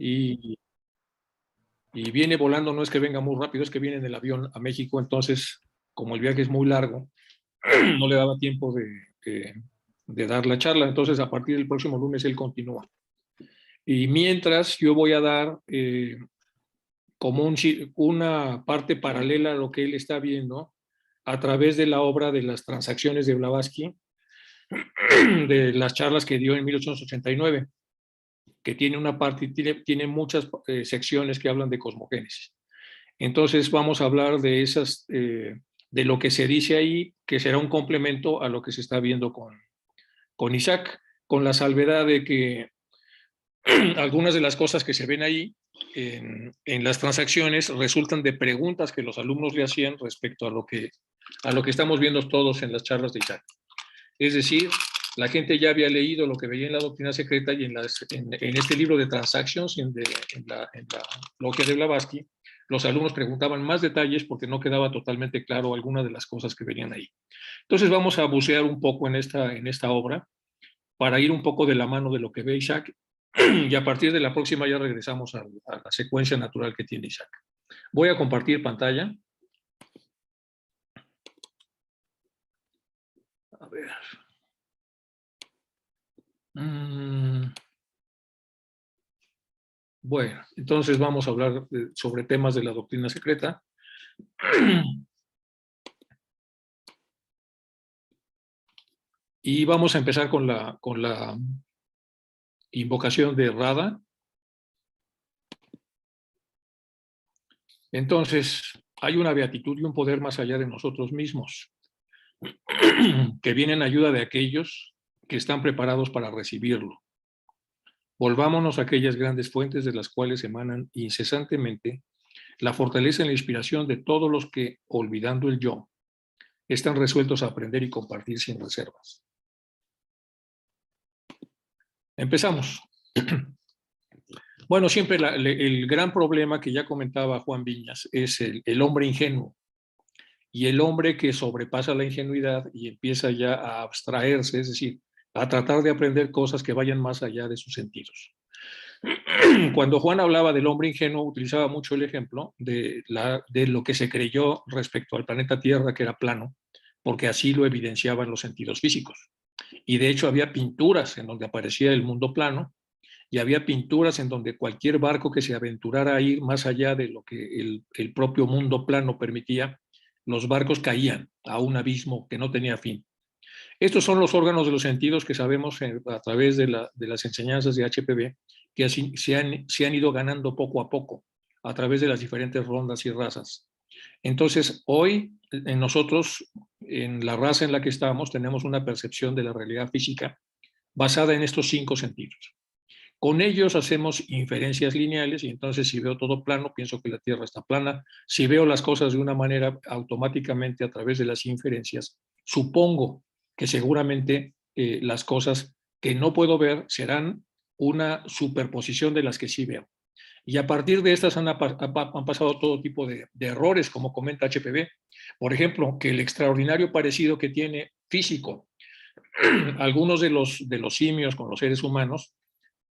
y, y viene volando, no es que venga muy rápido, es que viene en el avión a México, entonces, como el viaje es muy largo, no le daba tiempo de dar la charla, entonces a partir del próximo lunes él continúa. Y mientras yo voy a dar como una parte paralela a lo que él está viendo a través de la obra de las transacciones de Blavatsky, de las charlas que dio en 1889, que tiene una parte, tiene muchas secciones que hablan de cosmogénesis. Entonces vamos a hablar de esas, de lo que se dice ahí, que será un complemento a lo que se está viendo con Isaac, con la salvedad de que algunas de las cosas que se ven ahí en las transacciones resultan de preguntas que los alumnos le hacían respecto a lo que estamos viendo todos en las charlas de Isaac. Es decir, la gente ya había leído lo que veía en la doctrina secreta y en este libro de Transactions, en la logia de Blavatsky, los alumnos preguntaban más detalles porque no quedaba totalmente claro alguna de las cosas que venían ahí. Entonces vamos a bucear un poco en esta obra para ir un poco de la mano de lo que ve Isaac y a partir de la próxima ya regresamos a la secuencia natural que tiene Isaac. Voy a compartir pantalla. A ver. Bueno, entonces vamos a hablar sobre temas de la doctrina secreta. Y vamos a empezar con la invocación de Radha. Entonces, hay una beatitud y un poder más allá de nosotros mismos, que viene en ayuda de aquellos que están preparados para recibirlo. Volvámonos a aquellas grandes fuentes de las cuales emanan incesantemente la fortaleza y la inspiración de todos los que, olvidando el yo, están resueltos a aprender y compartir sin reservas. Empezamos. Bueno, siempre el gran problema que ya comentaba Juan Viñas es el hombre ingenuo y el hombre que sobrepasa la ingenuidad y empieza ya a abstraerse, es decir, a tratar de aprender cosas que vayan más allá de sus sentidos. Cuando Juan hablaba del hombre ingenuo, utilizaba mucho el ejemplo de lo que se creyó respecto al planeta Tierra, que era plano, porque así lo evidenciaban los sentidos físicos. Y de hecho había pinturas en donde aparecía el mundo plano, y había pinturas en donde cualquier barco que se aventurara a ir más allá de lo que el propio mundo plano permitía, los barcos caían a un abismo que no tenía fin. Estos son los órganos de los sentidos que sabemos a través de las enseñanzas de HPB, que así se han ido ganando poco a poco a través de las diferentes rondas y razas. Entonces, hoy nosotros, en la raza en la que estamos, tenemos una percepción de la realidad física basada en estos 5 sentidos. Con ellos hacemos inferencias lineales y entonces si veo todo plano, pienso que la Tierra está plana. Si veo las cosas de una manera automáticamente a través de las inferencias, supongo que seguramente las cosas que no puedo ver serán una superposición de las que sí veo. Y a partir de estas han pasado todo tipo de errores, como comenta HPB. Por ejemplo, que el extraordinario parecido que tiene físico algunos de los simios con los seres humanos,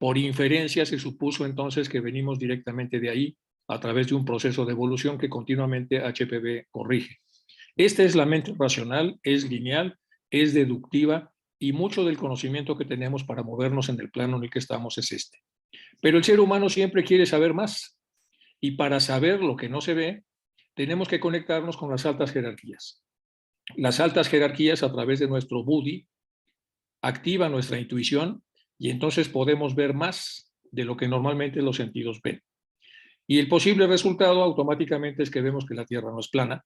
por inferencia se supuso entonces que venimos directamente de ahí a través de un proceso de evolución que continuamente HPB corrige. Esta es la mente racional, es lineal, es deductiva y mucho del conocimiento que tenemos para movernos en el plano en el que estamos es este. Pero el ser humano siempre quiere saber más y para saber lo que no se ve tenemos que conectarnos con las altas jerarquías. Las altas jerarquías a través de nuestro buddhi activan nuestra intuición y entonces podemos ver más de lo que normalmente los sentidos ven. Y el posible resultado automáticamente es que vemos que la Tierra no es plana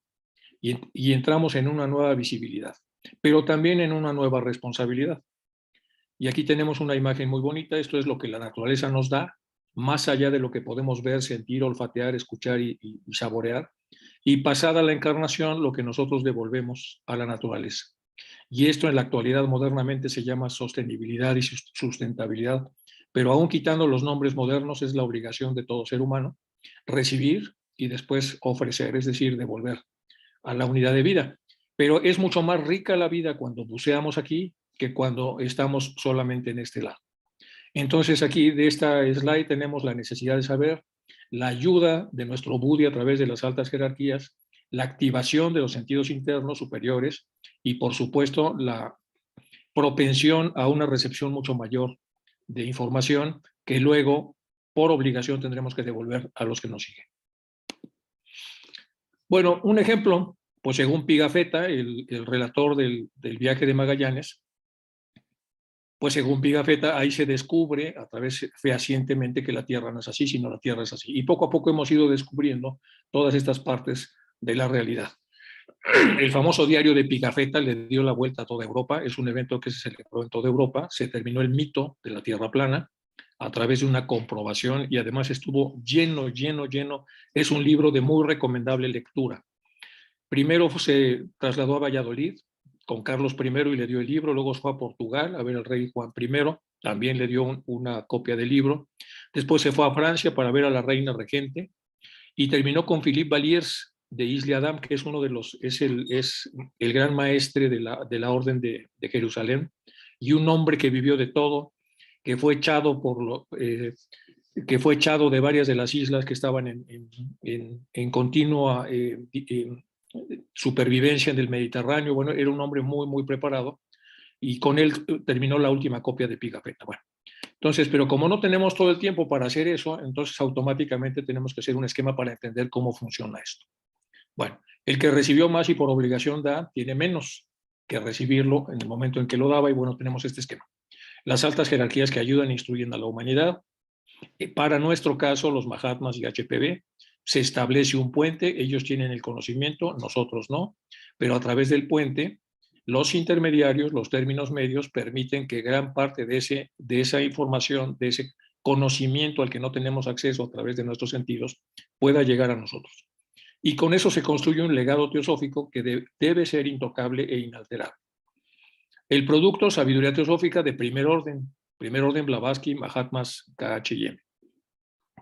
y entramos en una nueva visibilidad, pero también en una nueva responsabilidad. Y aquí tenemos una imagen muy bonita, esto es lo que la naturaleza nos da, más allá de lo que podemos ver, sentir, olfatear, escuchar y saborear, y pasada la encarnación, lo que nosotros devolvemos a la naturaleza. Y esto en la actualidad modernamente se llama sostenibilidad y sustentabilidad, pero aún quitando los nombres modernos es la obligación de todo ser humano recibir y después ofrecer, es decir, devolver a la unidad de vida. Pero es mucho más rica la vida cuando buceamos aquí que cuando estamos solamente en este lado. Entonces aquí de esta slide tenemos la necesidad de saber la ayuda de nuestro Budi a través de las altas jerarquías, la activación de los sentidos internos superiores y por supuesto la propensión a una recepción mucho mayor de información que luego por obligación tendremos que devolver a los que nos siguen. Bueno, un ejemplo, pues según Pigafetta, el relator del viaje de Magallanes, pues según Pigafetta, ahí se descubre a través fehacientemente que la Tierra no es así, sino la Tierra es así. Y poco a poco hemos ido descubriendo todas estas partes de la realidad. El famoso diario de Pigafetta le dio la vuelta a toda Europa, es un evento que se celebró en toda Europa, se terminó el mito de la Tierra plana a través de una comprobación y además estuvo lleno, lleno, lleno. Es un libro de muy recomendable lectura. Primero se trasladó a Valladolid con Carlos I y le dio el libro, luego fue a Portugal a ver al rey Juan I, también le dio una copia del libro, después se fue a Francia para ver a la reina regente y terminó con Philippe Valiers de Isle Adam, que es uno de los, es el gran maestre de la Orden de Jerusalén y un hombre que vivió de todo, que fue echado que fue echado de varias de las islas que estaban en continua supervivencia en el Mediterráneo. Bueno, era un hombre muy, muy preparado y con él terminó la última copia de Pigafetta. Bueno, entonces, pero como no tenemos todo el tiempo para hacer eso, entonces automáticamente tenemos que hacer un esquema para entender cómo funciona esto. Bueno, el que recibió más y por obligación da, tiene menos que recibirlo en el momento en que lo daba y bueno, tenemos este esquema. Las altas jerarquías que ayudan e instruyen a la humanidad. Para nuestro caso, los Mahatmas y HPV, se establece un puente, ellos tienen el conocimiento, nosotros no, pero a través del puente, los intermediarios, los términos medios, permiten que gran parte de esa información, de ese conocimiento al que no tenemos acceso a través de nuestros sentidos, pueda llegar a nosotros. Y con eso se construye un legado teosófico que debe ser intocable e inalterable. El producto, sabiduría teosófica de primer orden Blavatsky, Mahatmas, KHM.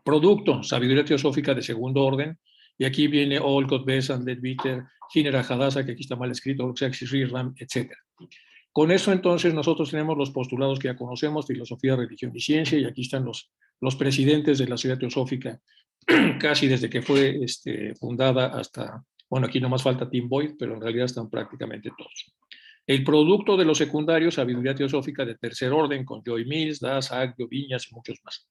Producto, sabiduría teosófica de segundo orden, y aquí viene Olcott, Besant, Leadbeater, Hinera Hadassah, que aquí está mal escrito, Sriram, etc. Con eso entonces nosotros tenemos los postulados que ya conocemos, filosofía, religión y ciencia, y aquí están los presidentes de la ciudad teosófica, casi desde que fue fundada hasta, bueno, aquí nomás falta Tim Boyd, pero en realidad están prácticamente todos. El producto de los secundarios, sabiduría teosófica de tercer orden, con Joy Mills, Das, Agdio, Viñas y muchos más.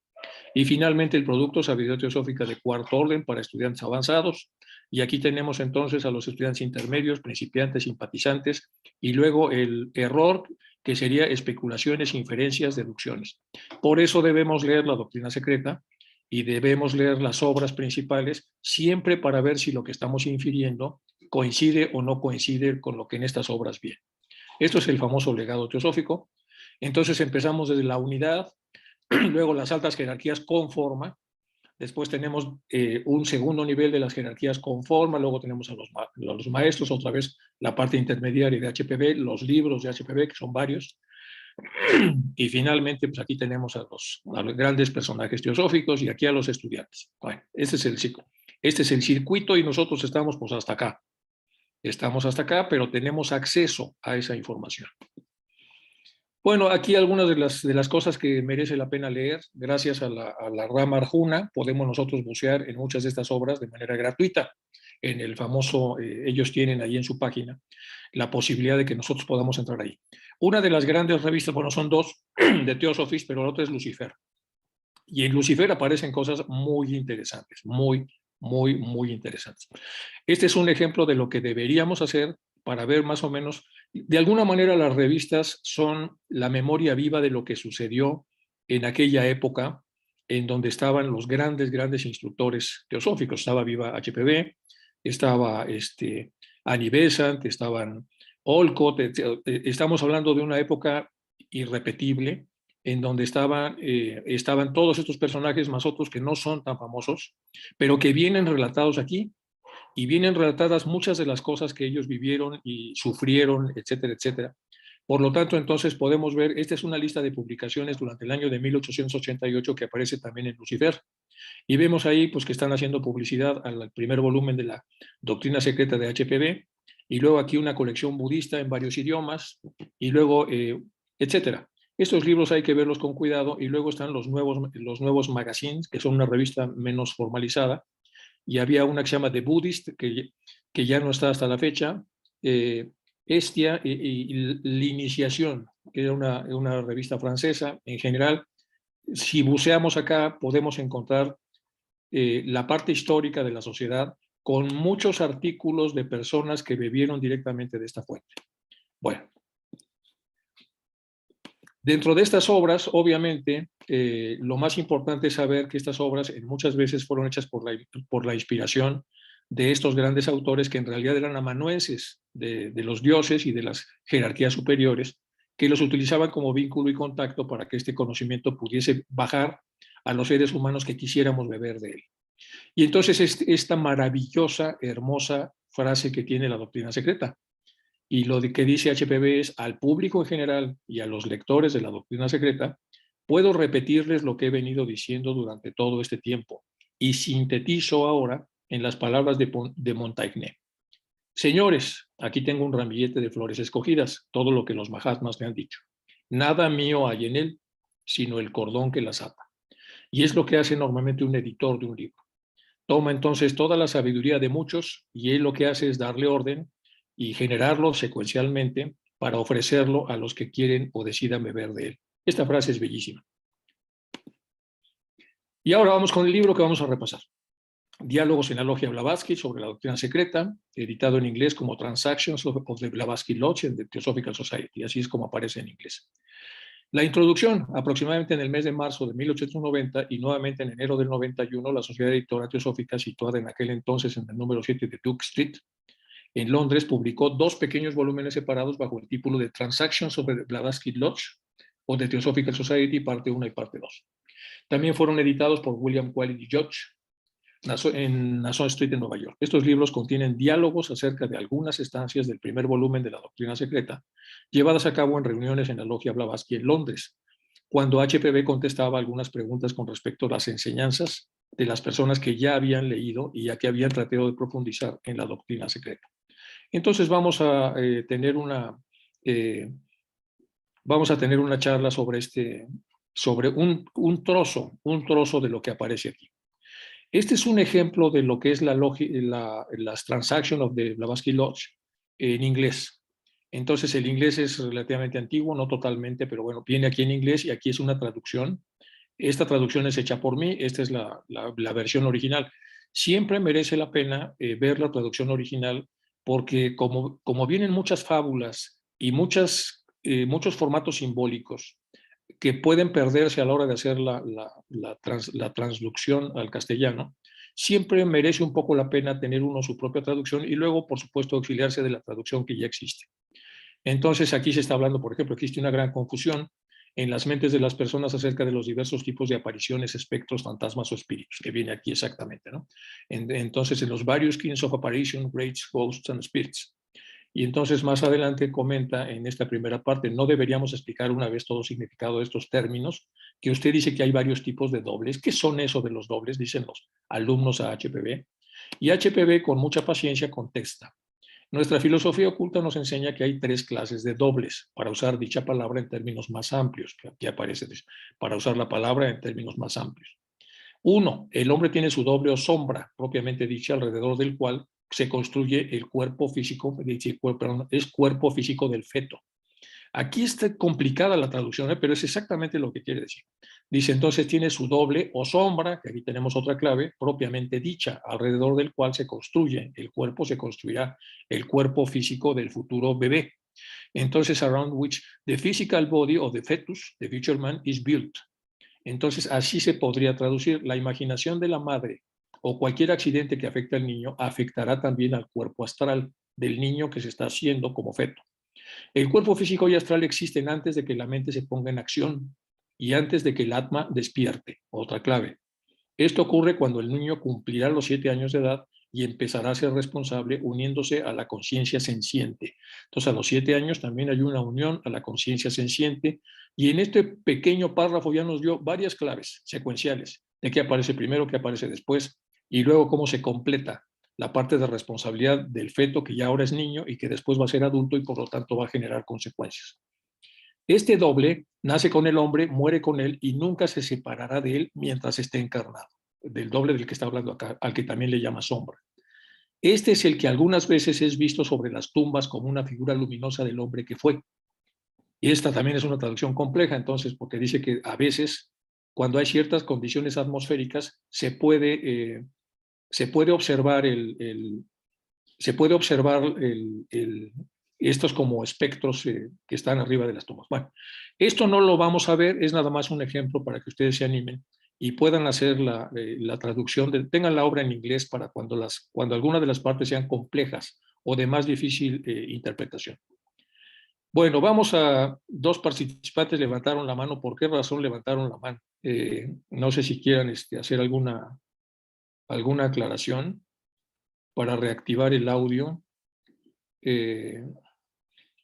Y finalmente el producto, sabiduría teosófica de cuarto orden para estudiantes avanzados. Y aquí tenemos entonces a los estudiantes intermedios, principiantes, simpatizantes, y luego el error, que sería especulaciones, inferencias, deducciones. Por eso debemos leer la doctrina secreta y debemos leer las obras principales, siempre para ver si lo que estamos infiriendo coincide o no coincide con lo que en estas obras viene. Esto es el famoso legado teosófico. Entonces empezamos desde la unidad, luego las altas jerarquías con forma, después tenemos un segundo nivel de las jerarquías con forma, luego tenemos a los maestros, otra vez la parte intermediaria de HPV, los libros de HPV, que son varios, y finalmente pues aquí tenemos a los grandes personajes teosóficos y aquí a los estudiantes. Bueno, este es el circuito y nosotros estamos pues hasta acá. Estamos hasta acá, pero tenemos acceso a esa información. Bueno, aquí algunas de las cosas que merece la pena leer. Gracias a la rama Arjuna podemos nosotros bucear en muchas de estas obras de manera gratuita. En el famoso, ellos tienen ahí en su página la posibilidad de que nosotros podamos entrar ahí. Una de las grandes revistas, bueno, son dos de Theosophies, pero la otra es Lucifer. Y en Lucifer aparecen cosas muy interesantes, muy, muy, muy interesantes. Este es un ejemplo de lo que deberíamos hacer para ver más o menos, de alguna manera las revistas son la memoria viva de lo que sucedió en aquella época en donde estaban los grandes, grandes instructores teosóficos. Estaba viva HPV, estaba Annie Besant, estaban Olcott, estamos hablando de una época irrepetible en donde estaban todos estos personajes más otros que no son tan famosos, pero que vienen relatados aquí y vienen relatadas muchas de las cosas que ellos vivieron y sufrieron, etcétera, etcétera. Por lo tanto, entonces podemos ver, esta es una lista de publicaciones durante el año de 1888 que aparece también en Lucifer. Y vemos ahí pues, que están haciendo publicidad al primer volumen de la doctrina secreta de HPV, y luego aquí una colección budista en varios idiomas, y luego, etcétera. Estos libros hay que verlos con cuidado y luego están los nuevos magazines, que son una revista menos formalizada, y había una que se llama The Buddhist, que ya no está hasta la fecha, Estia y L'Iniciación, que era una revista francesa. En general, si buceamos acá, podemos encontrar la parte histórica de la sociedad con muchos artículos de personas que bebieron directamente de esta fuente. Bueno, dentro de estas obras, obviamente, lo más importante es saber que estas obras muchas veces fueron hechas por la inspiración de estos grandes autores que en realidad eran amanuenses de los dioses y de las jerarquías superiores, que los utilizaban como vínculo y contacto para que este conocimiento pudiese bajar a los seres humanos que quisiéramos beber de él. Y entonces esta maravillosa, hermosa frase que tiene la doctrina secreta, y lo que dice HPB es: al público en general y a los lectores de la doctrina secreta, puedo repetirles lo que he venido diciendo durante todo este tiempo y sintetizo ahora en las palabras de Montaigne. Señores, aquí tengo un ramillete de flores escogidas, todo lo que los Mahatmas me han dicho. Nada mío hay en él, sino el cordón que las ata. Y es lo que hace normalmente un editor de un libro. Toma entonces toda la sabiduría de muchos y él lo que hace es darle orden y generarlo secuencialmente para ofrecerlo a los que quieren o decidan beber de él. Esta frase es bellísima. Y ahora vamos con el libro que vamos a repasar. Diálogos en la Logia Blavatsky sobre la doctrina secreta, editado en inglés como Transactions of the Blavatsky Lodge and the Theosophical Society, así es como aparece en inglés. La introducción, aproximadamente en el mes de marzo de 1890 y nuevamente en enero del 91, la Sociedad Editora Teosófica, situada en aquel entonces en el número 7 de Duke Street, en Londres, publicó dos pequeños volúmenes separados bajo el título de Transactions of the Blavatsky Lodge o The Theosophical Society, parte 1 y parte 2. También fueron editados por William Quality Judge en Nassau Street en Nueva York. Estos libros contienen diálogos acerca de algunas estancias del primer volumen de la doctrina secreta, llevadas a cabo en reuniones en la Logia Blavatsky en Londres, cuando HPB contestaba algunas preguntas con respecto a las enseñanzas de las personas que ya habían leído y ya que habían tratado de profundizar en la doctrina secreta. Entonces vamos a tener una charla sobre un trozo de lo que aparece aquí. Este es un ejemplo de lo que es las Transactions of the Blavatsky Lodge en inglés. Entonces el inglés es relativamente antiguo, no totalmente, pero bueno, viene aquí en inglés y aquí es una traducción. Esta traducción es hecha por mí, esta es la versión original. Siempre merece la pena ver la traducción original porque como vienen muchas fábulas y muchos formatos simbólicos que pueden perderse a la hora de hacer la transducción al castellano, siempre merece un poco la pena tener uno su propia traducción y luego, por supuesto, auxiliarse de la traducción que ya existe. Entonces, aquí se está hablando, por ejemplo, existe una gran confusión en las mentes de las personas acerca de los diversos tipos de apariciones, espectros, fantasmas o espíritus, que viene aquí exactamente, ¿no? Entonces, en los various kinds of apparition, wraiths, ghosts and spirits. Y entonces más adelante comenta en esta primera parte, no deberíamos explicar una vez todo el significado de estos términos, que usted dice que hay varios tipos de dobles. ¿Qué son eso de los dobles? Dicen los alumnos a HPB. Y HPB con mucha paciencia contesta. Nuestra filosofía oculta nos enseña que hay tres clases de dobles, para usar dicha palabra en términos más amplios, que aquí aparece, para usar la palabra en términos más amplios. Uno, el hombre tiene su doble o sombra, propiamente dicha, alrededor del cual se construye el cuerpo físico, es cuerpo físico del feto. Aquí está complicada la traducción, pero es exactamente lo que quiere decir. Dice, entonces tiene su doble o sombra, que aquí tenemos otra clave, propiamente dicha, alrededor del cual se construye el cuerpo, se construirá el cuerpo físico del futuro bebé. Entonces, around which the physical body of the fetus, the future man, is built. Entonces, así se podría traducir: la imaginación de la madre o cualquier accidente que afecte al niño afectará también al cuerpo astral del niño que se está haciendo como feto. El cuerpo físico y astral existen antes de que la mente se ponga en acción y antes de que el atma despierte. Otra clave. Esto ocurre cuando el niño cumplirá los 7 años de edad y empezará a ser responsable uniéndose a la conciencia senciente. Entonces, a los 7 años también hay una unión a la conciencia senciente, y en este pequeño párrafo ya nos dio varias claves secuenciales de qué aparece primero, qué aparece después, y luego cómo se completa la parte de responsabilidad del feto que ya ahora es niño y que después va a ser adulto y por lo tanto va a generar consecuencias. Este doble nace con el hombre, muere con él y nunca se separará de él mientras esté encarnado, del doble del que está hablando acá, al que también le llama sombra. Este es el que algunas veces es visto sobre las tumbas como una figura luminosa del hombre que fue. Y esta también es una traducción compleja, entonces, porque dice que a veces, cuando hay ciertas condiciones atmosféricas, se puede observar estos como espectros que están arriba de las tumbas. Bueno, esto no lo vamos a ver, es nada más un ejemplo para que ustedes se animen y puedan hacer la traducción, tengan la obra en inglés para cuando alguna de las partes sean complejas o de más difícil interpretación. Bueno, vamos a dos participantes levantaron la mano. ¿Por qué razón levantaron la mano? No sé si quieran hacer alguna aclaración para reactivar el audio.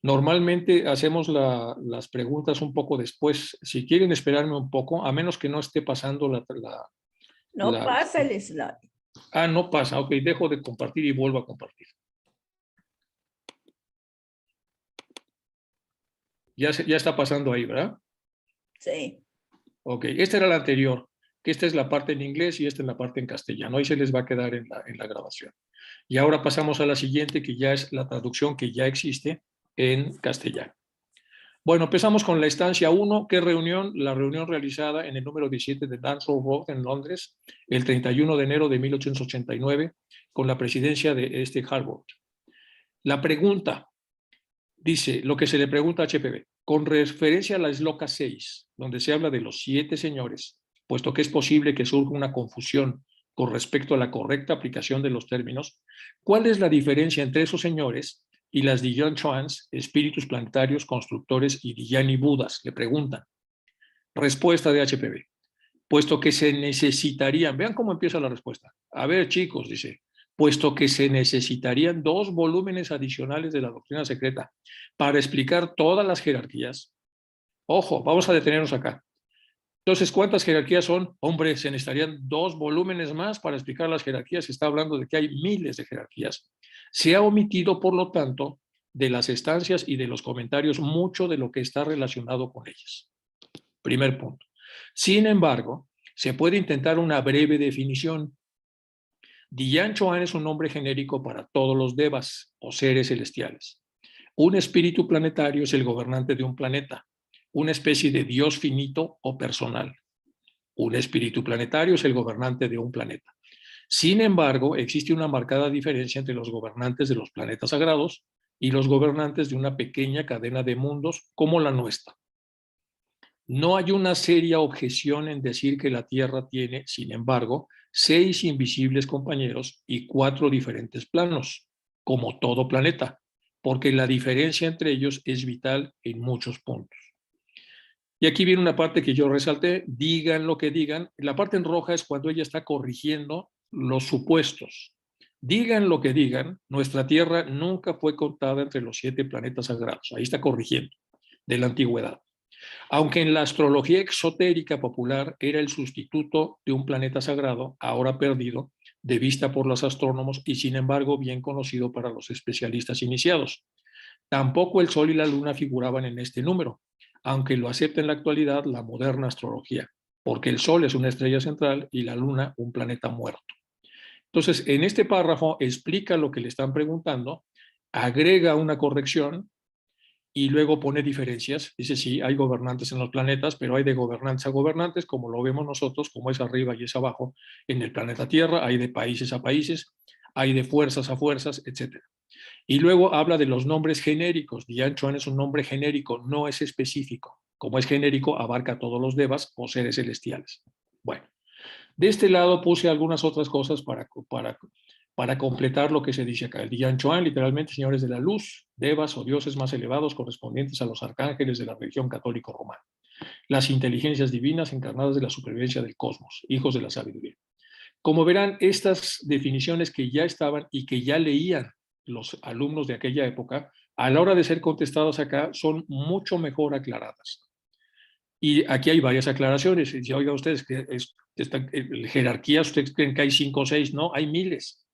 Normalmente hacemos las preguntas un poco después. Si quieren esperarme un poco, a menos que no esté pasando No pasa el slide. Ah, no pasa. Ok, dejo de compartir y vuelvo a compartir. Ya está pasando ahí, ¿verdad? Sí. Ok, esta era la anterior, que esta es la parte en inglés y esta es la parte en castellano. Ahí se les va a quedar en la grabación. Y ahora pasamos a la siguiente, que ya es la traducción que ya existe en castellano. Bueno, empezamos con la estancia 1. ¿Qué reunión? La reunión realizada en el número 17 de Dancehall Road en Londres, el 31 de enero de 1889, con la presidencia de Harvard. La pregunta, dice, lo que se le pregunta a HPV, con referencia a la esloca 6, donde se habla de los 7 señores, puesto que es posible que surja una confusión con respecto a la correcta aplicación de los términos, ¿cuál es la diferencia entre esos señores y las Diyan Chuans, espíritus planetarios, constructores, y Dhyani Budas? Le preguntan. Respuesta de HPV. Puesto que se necesitarían, vean cómo empieza la respuesta. A ver, chicos, dice, puesto que se necesitarían 2 volúmenes adicionales de la doctrina secreta para explicar todas las jerarquías. Ojo, vamos a detenernos acá. Entonces, ¿cuántas jerarquías son? Hombre, se necesitarían 2 volúmenes más para explicar las jerarquías. Se está hablando de que hay miles de jerarquías. Se ha omitido, por lo tanto, de las estancias y de los comentarios mucho de lo que está relacionado con ellas. Primer punto. Sin embargo, se puede intentar una breve definición. Dhyan Chohan es un nombre genérico para todos los devas o seres celestiales. Un espíritu planetario es el gobernante de un planeta, una especie de dios finito o personal. Un espíritu planetario es el gobernante de un planeta. Sin embargo, existe una marcada diferencia entre los gobernantes de los planetas sagrados y los gobernantes de una pequeña cadena de mundos como la nuestra. No hay una seria objeción en decir que la Tierra tiene, sin embargo, 6 invisibles compañeros y 4 diferentes planos, como todo planeta, porque la diferencia entre ellos es vital en muchos puntos. Y aquí viene una parte que yo resalté, digan lo que digan. La parte en roja es cuando ella está corrigiendo los supuestos. Digan lo que digan, nuestra Tierra nunca fue contada entre los 7 planetas sagrados. Ahí está corrigiendo, de la antigüedad. Aunque en la astrología exotérica popular era el sustituto de un planeta sagrado, ahora perdido de vista por los astrónomos y sin embargo bien conocido para los especialistas iniciados. Tampoco el Sol y la Luna figuraban en este número, aunque lo acepta en la actualidad la moderna astrología, porque el Sol es una estrella central y la Luna un planeta muerto. Entonces, en este párrafo explica lo que le están preguntando, agrega una corrección y luego pone diferencias. Dice, sí, hay gobernantes en los planetas, pero hay de gobernantes a gobernantes, como lo vemos nosotros, como es arriba y es abajo en el planeta Tierra, hay de países a países, hay de fuerzas a fuerzas, etc. Y luego habla de los nombres genéricos. Dhyan Chohan es un nombre genérico, no es específico. Como es genérico, abarca a todos los devas o seres celestiales. Bueno, de este lado puse algunas otras cosas para completar lo que se dice acá. El Dhyan Chohan, literalmente, señores de la luz, devas o dioses más elevados correspondientes a los arcángeles de la religión católico romana. Las inteligencias divinas encarnadas de la supervivencia del cosmos, hijos de la sabiduría. Como verán, estas definiciones que ya estaban y que ya leían los alumnos de aquella época, a la hora de ser contestadas acá, son mucho mejor aclaradas. Y aquí hay varias aclaraciones. Si oiga ustedes que jerarquías, ustedes creen que hay 5 o 6, no, hay miles.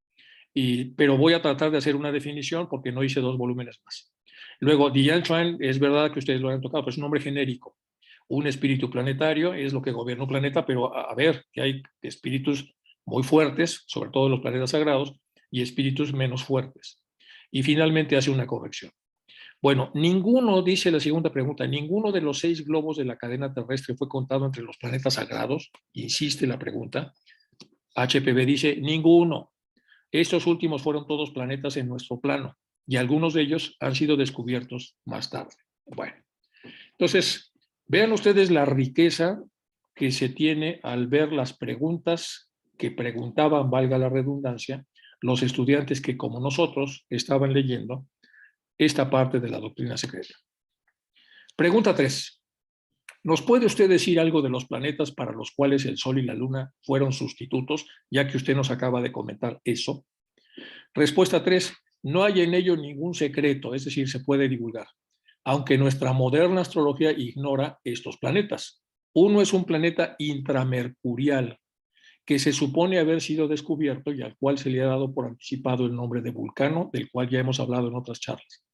Pero voy a tratar de hacer una definición porque no hice 2 volúmenes más. Luego, Dian Chuan, es verdad que ustedes lo han tocado, pero es un nombre genérico. Un espíritu planetario es lo que gobierna un planeta, pero a ver, que hay espíritus muy fuertes, sobre todo los planetas sagrados, y espíritus menos fuertes. Y finalmente hace una corrección. Bueno, ninguno, dice la segunda pregunta, ninguno de los 6 globos de la cadena terrestre fue contado entre los planetas sagrados, insiste la pregunta. HPV dice, ninguno. Estos últimos fueron todos planetas en nuestro plano y algunos de ellos han sido descubiertos más tarde. Bueno, entonces, vean ustedes la riqueza que se tiene al ver las preguntas que preguntaban, valga la redundancia, los estudiantes que como nosotros estaban leyendo esta parte de la doctrina secreta. Pregunta 3. ¿Nos puede usted decir algo de los planetas para los cuales el Sol y la Luna fueron sustitutos, ya que usted nos acaba de comentar eso? Respuesta 3. No hay en ello ningún secreto, es decir, se puede divulgar, aunque nuestra moderna astrología ignora estos planetas. Uno es un planeta intramercurial, que se supone haber sido descubierto y al cual se le ha dado por anticipado el nombre de Vulcano, del cual ya hemos hablado en otras charlas.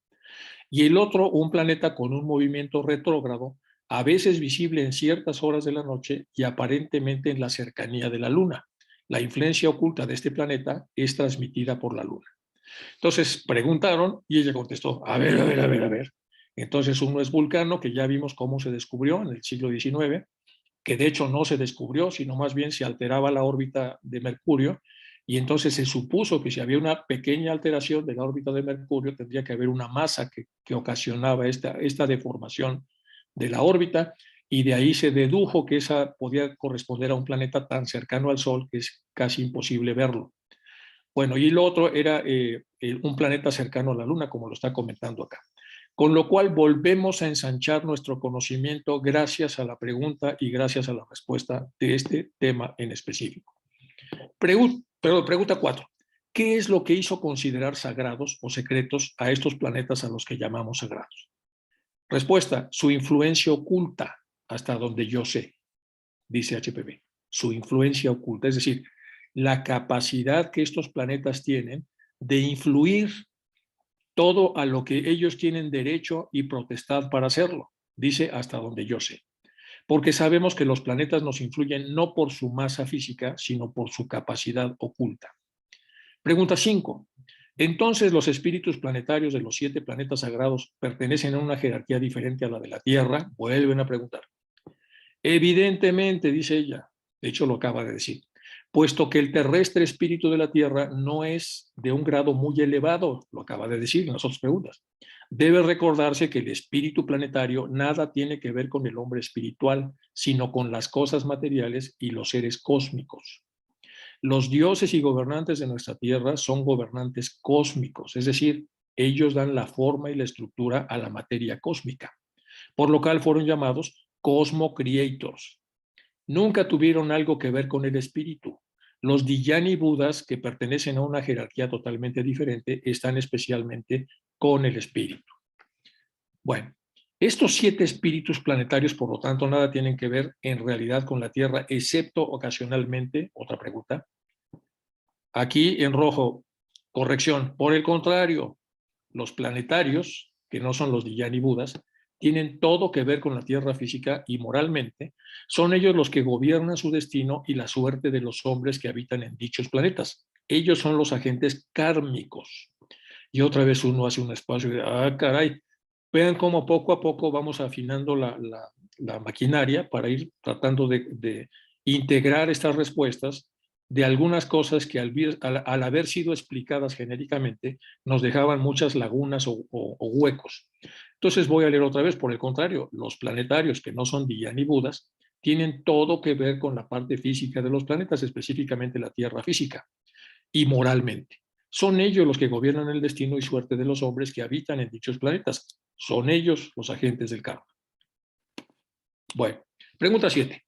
Y el otro, un planeta con un movimiento retrógrado, a veces visible en ciertas horas de la noche y aparentemente en la cercanía de la Luna. La influencia oculta de este planeta es transmitida por la Luna. Entonces preguntaron y ella contestó, a ver. Entonces uno es Vulcano, que ya vimos cómo se descubrió en el siglo XIX, que de hecho no se descubrió, sino más bien se alteraba la órbita de Mercurio, y entonces se supuso que si había una pequeña alteración de la órbita de Mercurio, tendría que haber una masa que ocasionaba esta deformación de la órbita, y de ahí se dedujo que esa podía corresponder a un planeta tan cercano al Sol que es casi imposible verlo. Bueno, y lo otro era un planeta cercano a la Luna, como lo está comentando acá. Con lo cual volvemos a ensanchar nuestro conocimiento gracias a la pregunta y gracias a la respuesta de este tema en específico. Pregunta 4. ¿Qué es lo que hizo considerar sagrados o secretos a estos planetas a los que llamamos sagrados? Respuesta, su influencia oculta, hasta donde yo sé, dice HPV. Su influencia oculta, es decir, la capacidad que estos planetas tienen de influir todo a lo que ellos tienen derecho y potestad para hacerlo, dice hasta donde yo sé. Porque sabemos que los planetas nos influyen no por su masa física, sino por su capacidad oculta. Pregunta 5. Entonces, ¿los espíritus planetarios de los 7 planetas sagrados pertenecen a una jerarquía diferente a la de la Tierra? Vuelven a preguntar. Evidentemente, dice ella, de hecho lo acaba de decir, puesto que el terrestre espíritu de la Tierra no es de un grado muy elevado, lo acaba de decir en las otras preguntas. Debe recordarse que el espíritu planetario nada tiene que ver con el hombre espiritual, sino con las cosas materiales y los seres cósmicos. Los dioses y gobernantes de nuestra Tierra son gobernantes cósmicos, es decir, ellos dan la forma y la estructura a la materia cósmica, por lo cual fueron llamados Cosmo Creators. Nunca tuvieron algo que ver con el espíritu. Los Dhyani Budas, que pertenecen a una jerarquía totalmente diferente, están especialmente con el espíritu. Bueno, estos 7 espíritus planetarios, por lo tanto, nada tienen que ver en realidad con la Tierra, excepto ocasionalmente, otra pregunta, aquí en rojo, corrección, por el contrario, los planetarios, que no son los Dhyani Budas, tienen todo que ver con la Tierra física y moralmente, son ellos los que gobiernan su destino y la suerte de los hombres que habitan en dichos planetas. Ellos son los agentes kármicos. Y otra vez uno hace un espacio de, caray, vean cómo poco a poco vamos afinando la maquinaria para ir tratando de integrar estas respuestas de algunas cosas que al haber sido explicadas genéricamente nos dejaban muchas lagunas o huecos. Entonces voy a leer otra vez, por el contrario, los planetarios que no son Dhyani Budas tienen todo que ver con la parte física de los planetas, específicamente la Tierra física, y moralmente. Son ellos los que gobiernan el destino y suerte de los hombres que habitan en dichos planetas. Son ellos los agentes del karma. Bueno, pregunta 7.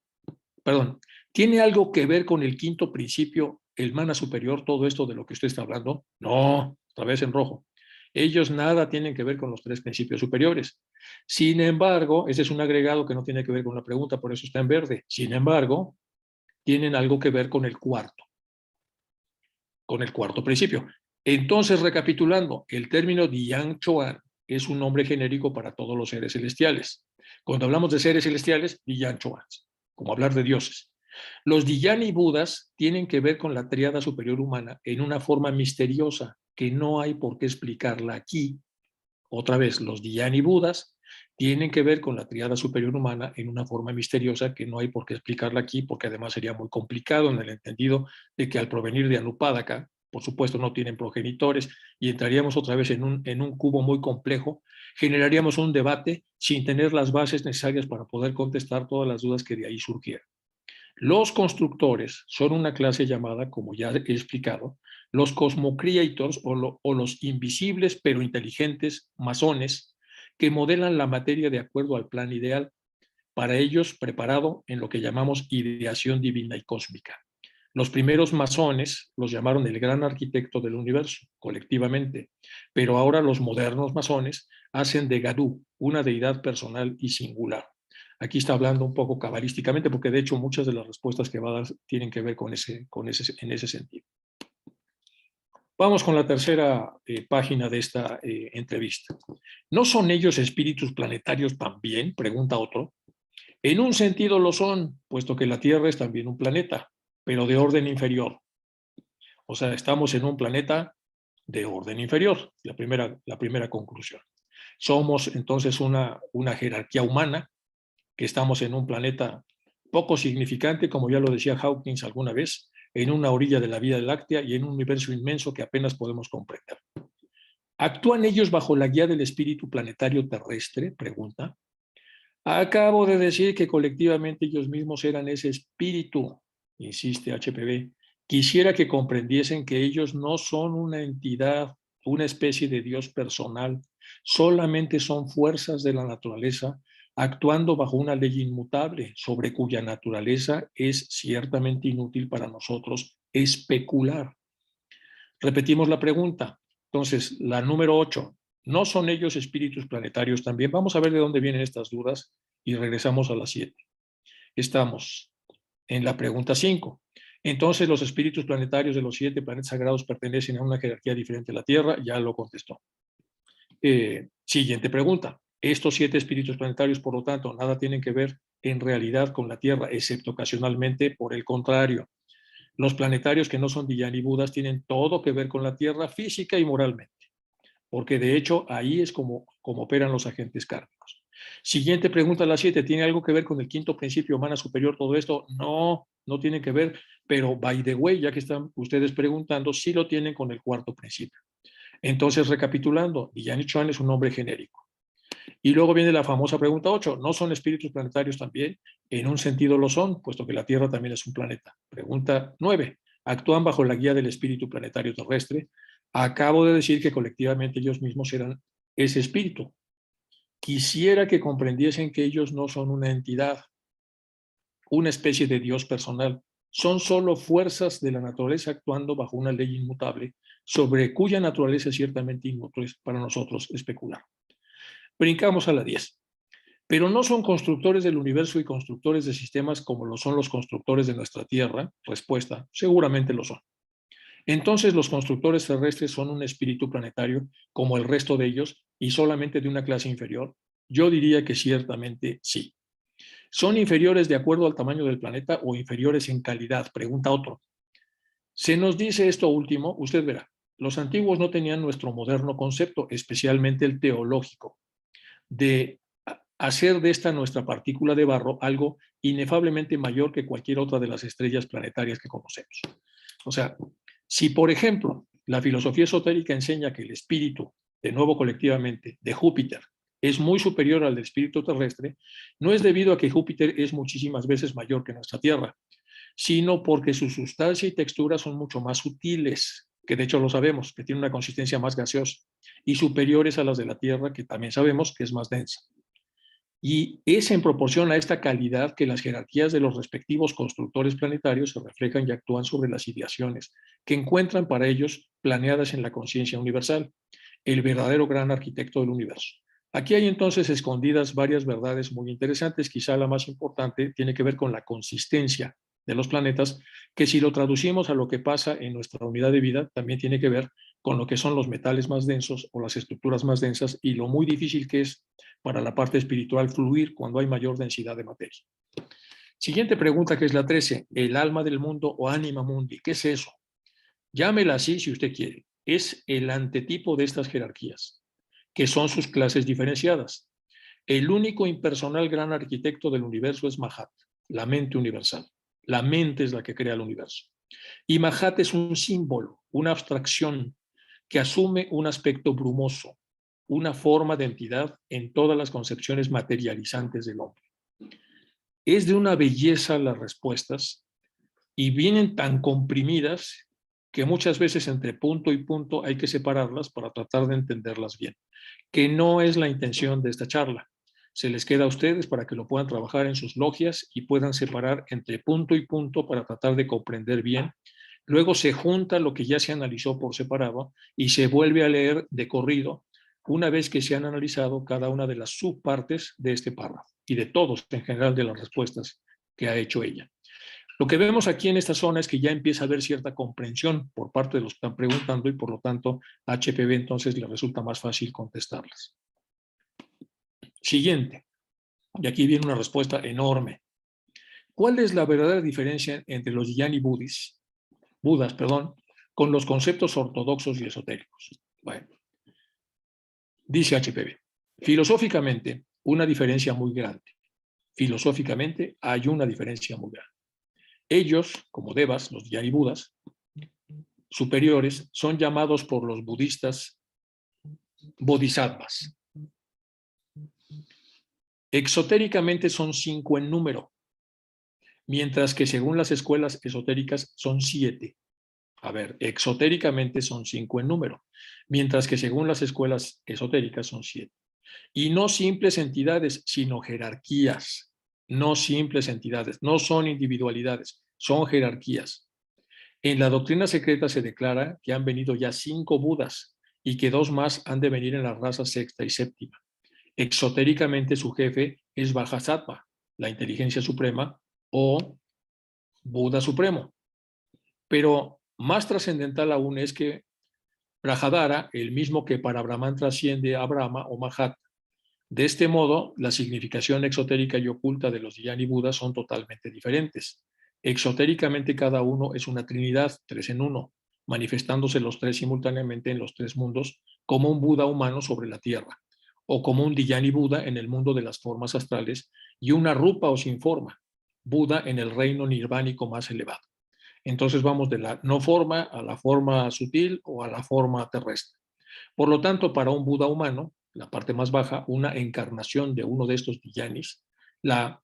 Perdón, ¿tiene algo que ver con el quinto principio, el mana superior, todo esto de lo que usted está hablando? No, otra vez en rojo. Ellos nada tienen que ver con los 3 principios superiores. Sin embargo, ese es un agregado que no tiene que ver con la pregunta, por eso está en verde. Sin embargo, tienen algo que ver con el cuarto principio. Entonces, recapitulando, el término Dian Chuan es un nombre genérico para todos los seres celestiales. Cuando hablamos de seres celestiales, Diyan Choans, como hablar de dioses. Los Dhyani Budas tienen que ver con la tríada superior humana en una forma misteriosa que no hay por qué explicarla aquí. Otra vez, los Dhyani Budas tienen que ver con la tríada superior humana en una forma misteriosa que no hay por qué explicarla aquí, porque además sería muy complicado en el entendido de que al provenir de Anupadaka, por supuesto no tienen progenitores, y entraríamos otra vez en un cubo muy complejo, generaríamos un debate sin tener las bases necesarias para poder contestar todas las dudas que de ahí surgieran. Los constructores son una clase llamada, como ya he explicado, los cosmocreators o los invisibles pero inteligentes masones que modelan la materia de acuerdo al plan ideal, para ellos preparado en lo que llamamos ideación divina y cósmica. Los primeros masones los llamaron el gran arquitecto del universo, colectivamente, pero ahora los modernos masones hacen de Gadú una deidad personal y singular. Aquí está hablando un poco cabalísticamente, porque de hecho muchas de las respuestas que va a dar tienen que ver en ese sentido. Vamos con la tercera página de esta entrevista. ¿No son ellos espíritus planetarios también? Pregunta otro. En un sentido lo son, puesto que la Tierra es también un planeta, pero de orden inferior. O sea, estamos en un planeta de orden inferior, la primera conclusión. Somos entonces una jerarquía humana, que estamos en un planeta poco significante, como ya lo decía Hawkins alguna vez, en una orilla de la Vía Láctea y en un universo inmenso que apenas podemos comprender. ¿Actúan ellos bajo la guía del espíritu planetario terrestre? Pregunta. Acabo de decir que colectivamente ellos mismos eran ese espíritu, insiste HPV. Quisiera que comprendiesen que ellos no son una entidad, una especie de Dios personal, solamente son fuerzas de la naturaleza actuando bajo una ley inmutable, sobre cuya naturaleza es ciertamente inútil para nosotros especular. Repetimos la pregunta. Entonces, la número 8. ¿No son ellos espíritus planetarios también? Vamos a ver de dónde vienen estas dudas y regresamos a la 7. Estamos en la pregunta 5. Entonces, los espíritus planetarios de los 7 planetas sagrados pertenecen a una jerarquía diferente a la Tierra. Ya lo contestó. Siguiente pregunta. Estos 7 espíritus planetarios, por lo tanto, nada tienen que ver en realidad con la Tierra, excepto ocasionalmente, por el contrario. Los planetarios que no son Dhyani Budas tienen todo que ver con la Tierra física y moralmente, porque de hecho ahí es como operan los agentes kármicos. Siguiente pregunta, la 7. ¿Tiene algo que ver con el quinto principio humana superior todo esto? No, no tiene que ver, pero by the way, ya que están ustedes preguntando, sí lo tienen con el cuarto principio. Entonces, recapitulando, Dhyani Chuan es un nombre genérico. Y luego viene la famosa pregunta 8. ¿No son espíritus planetarios también? En un sentido lo son, puesto que la Tierra también es un planeta. Pregunta 9. ¿Actúan bajo la guía del espíritu planetario terrestre? Acabo de decir que colectivamente ellos mismos eran ese espíritu. Quisiera que comprendiesen que ellos no son una entidad, una especie de Dios personal. Son solo fuerzas de la naturaleza actuando bajo una ley inmutable, sobre cuya naturaleza es ciertamente inútil para nosotros especular. Brincamos a la 10. Pero no son constructores del universo y constructores de sistemas como lo son los constructores de nuestra Tierra. Respuesta, seguramente lo son. Entonces los constructores terrestres son un espíritu planetario como el resto de ellos y solamente de una clase inferior. Yo diría que ciertamente sí. ¿Son inferiores de acuerdo al tamaño del planeta o inferiores en calidad? Pregunta otro. Se nos dice esto último, usted verá. Los antiguos no tenían nuestro moderno concepto, especialmente el teológico, de hacer de esta nuestra partícula de barro algo inefablemente mayor que cualquier otra de las estrellas planetarias que conocemos. O sea, si por ejemplo la filosofía esotérica enseña que el espíritu, de nuevo colectivamente, de Júpiter es muy superior al del espíritu terrestre, no es debido a que Júpiter es muchísimas veces mayor que nuestra Tierra, sino porque su sustancia y textura son mucho más sutiles, que de hecho lo sabemos, que tiene una consistencia más gaseosa, y superiores a las de la Tierra, que también sabemos que es más densa. Y es en proporción a esta calidad que las jerarquías de los respectivos constructores planetarios se reflejan y actúan sobre las ideaciones que encuentran para ellos planeadas en la conciencia universal, el verdadero gran arquitecto del universo. Aquí hay entonces escondidas varias verdades muy interesantes. Quizá la más importante tiene que ver con la consistencia de los planetas, que si lo traducimos a lo que pasa en nuestra unidad de vida, también tiene que ver con lo que son los metales más densos o las estructuras más densas y lo muy difícil que es para la parte espiritual fluir cuando hay mayor densidad de materia. Siguiente pregunta, que es la 13. El alma del mundo o anima mundi. ¿Qué es eso? Llámela así si usted quiere. Es el antetipo de estas jerarquías, que son sus clases diferenciadas. El único impersonal gran arquitecto del universo es Mahat, la mente universal. La mente es la que crea el universo. Y Mahat es un símbolo, una abstracción que asume un aspecto brumoso, una forma de entidad en todas las concepciones materializantes del hombre. Es de una belleza las respuestas y vienen tan comprimidas que muchas veces entre punto y punto hay que separarlas para tratar de entenderlas bien, que no es la intención de esta charla. Se les queda a ustedes para que lo puedan trabajar en sus logias y puedan separar entre punto y punto para tratar de comprender bien. Luego se junta lo que ya se analizó por separado y se vuelve a leer de corrido una vez que se han analizado cada una de las subpartes de este párrafo y de todos en general de las respuestas que ha hecho ella. Lo que vemos aquí en esta zona es que ya empieza a haber cierta comprensión por parte de los que están preguntando y por lo tanto a HPV entonces le resulta más fácil contestarlas. Siguiente, y aquí viene una respuesta enorme. ¿Cuál es la verdadera diferencia entre los Dhyani Budas, con los conceptos ortodoxos y esotéricos? Bueno, dice HPV, filosóficamente una diferencia muy grande. Filosóficamente hay una diferencia muy grande. Ellos, como devas, los Dhyani Budas, superiores, son llamados por los budistas bodhisattvas. Exotéricamente son 5 en número, mientras que según las escuelas esotéricas son 7. A ver, exotéricamente son 5 en número, mientras que según las escuelas esotéricas son 7. Y no simples entidades, sino jerarquías. No simples entidades, no son individualidades, son jerarquías. En la doctrina secreta se declara que han venido ya 5 Budas y que 2 más han de venir en la raza sexta y séptima. Exotéricamente su jefe es Vajrasattva, la inteligencia suprema, o Buda supremo. Pero más trascendental aún es que Brahadara, el mismo que para Brahman trasciende a Brahma o Mahat. De este modo, la significación exotérica y oculta de los Dhyani Budas son totalmente diferentes. Exotéricamente cada uno es una trinidad, 3 en 1, manifestándose los 3 simultáneamente en los 3 mundos, como un Buda humano sobre la tierra, o como un Dhyani Buda en el mundo de las formas astrales, y una Rupa o sin forma, Buda en el reino nirvánico más elevado. Entonces vamos de la no forma a la forma sutil o a la forma terrestre. Por lo tanto, para un Buda humano, la parte más baja, una encarnación de uno de estos Dhyanis, la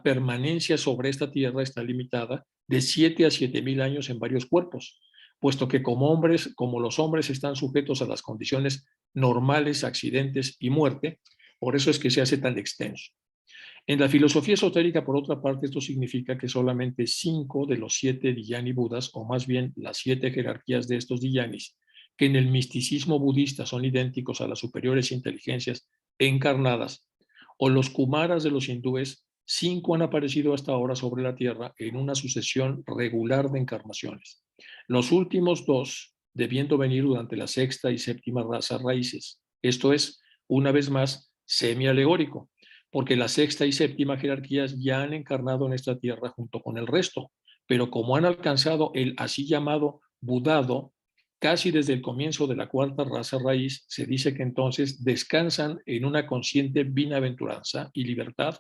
permanencia sobre esta tierra está limitada de 7 a 7,000 años en varios cuerpos, puesto que como los hombres están sujetos a las condiciones normales, accidentes y muerte, por eso es que se hace tan extenso. En la filosofía esotérica, por otra parte, esto significa que solamente 5 de los 7 Dhyani Budas, o más bien las 7 jerarquías de estos Dhyanis, que en el misticismo budista son idénticos a las superiores inteligencias encarnadas, o los Kumaras de los hindúes, 5 han aparecido hasta ahora sobre la Tierra en una sucesión regular de encarnaciones. Los últimos 2 debiendo venir durante la sexta y séptima raza raíces. Esto es, una vez más, semi-alegórico, porque la sexta y séptima jerarquías ya han encarnado en esta tierra junto con el resto, pero como han alcanzado el así llamado budado, casi desde el comienzo de la cuarta raza raíz, se dice que entonces descansan en una consciente bienaventuranza y libertad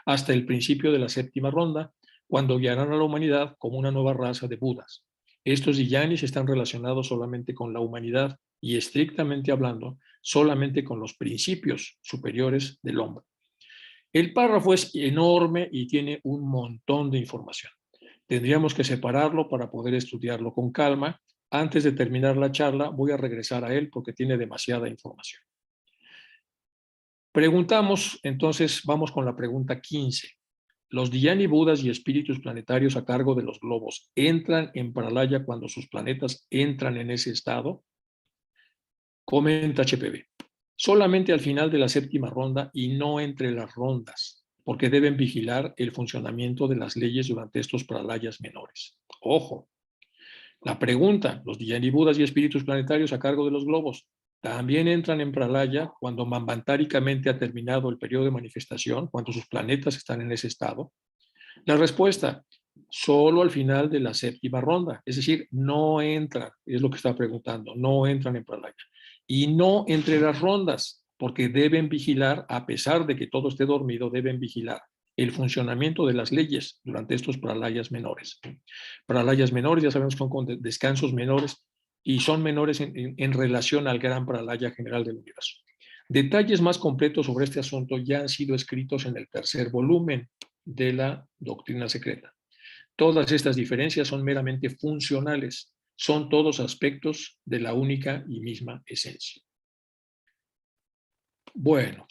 hasta el principio de la séptima ronda, cuando guiarán a la humanidad como una nueva raza de Budas. Estos Dhyanis están relacionados solamente con la humanidad y estrictamente hablando, solamente con los principios superiores del hombre. El párrafo es enorme y tiene un montón de información. Tendríamos que separarlo para poder estudiarlo con calma. Antes de terminar la charla, voy a regresar a él porque tiene demasiada información. Preguntamos, entonces, vamos con la pregunta 15. ¿Los Dhyani Budas y espíritus planetarios a cargo de los globos entran en Pralaya cuando sus planetas entran en ese estado? Comenta HPV. Solamente al final de la séptima ronda y no entre las rondas, porque deben vigilar el funcionamiento de las leyes durante estos pralayas menores. Ojo, La pregunta, los Dhyani-Budas y espíritus planetarios a cargo de los globos, ¿también entran en Pralaya cuando manvantáricamente ha terminado el periodo de manifestación, cuando sus planetas están en ese estado? La respuesta, solo al final de la séptima ronda, es decir, no entran, es lo que está preguntando, no entran en Pralaya. Y no entre las rondas, porque deben vigilar, a pesar de que todo esté dormido, deben vigilar el funcionamiento de las leyes durante estos pralayas menores. Pralayas menores, ya sabemos que son con descansos menores y son menores en relación al gran pralaya general del universo. Detalles más completos sobre este asunto ya han sido escritos en el tercer volumen de la doctrina secreta. Todas estas diferencias son meramente funcionales, son todos aspectos de la única y misma esencia. Bueno,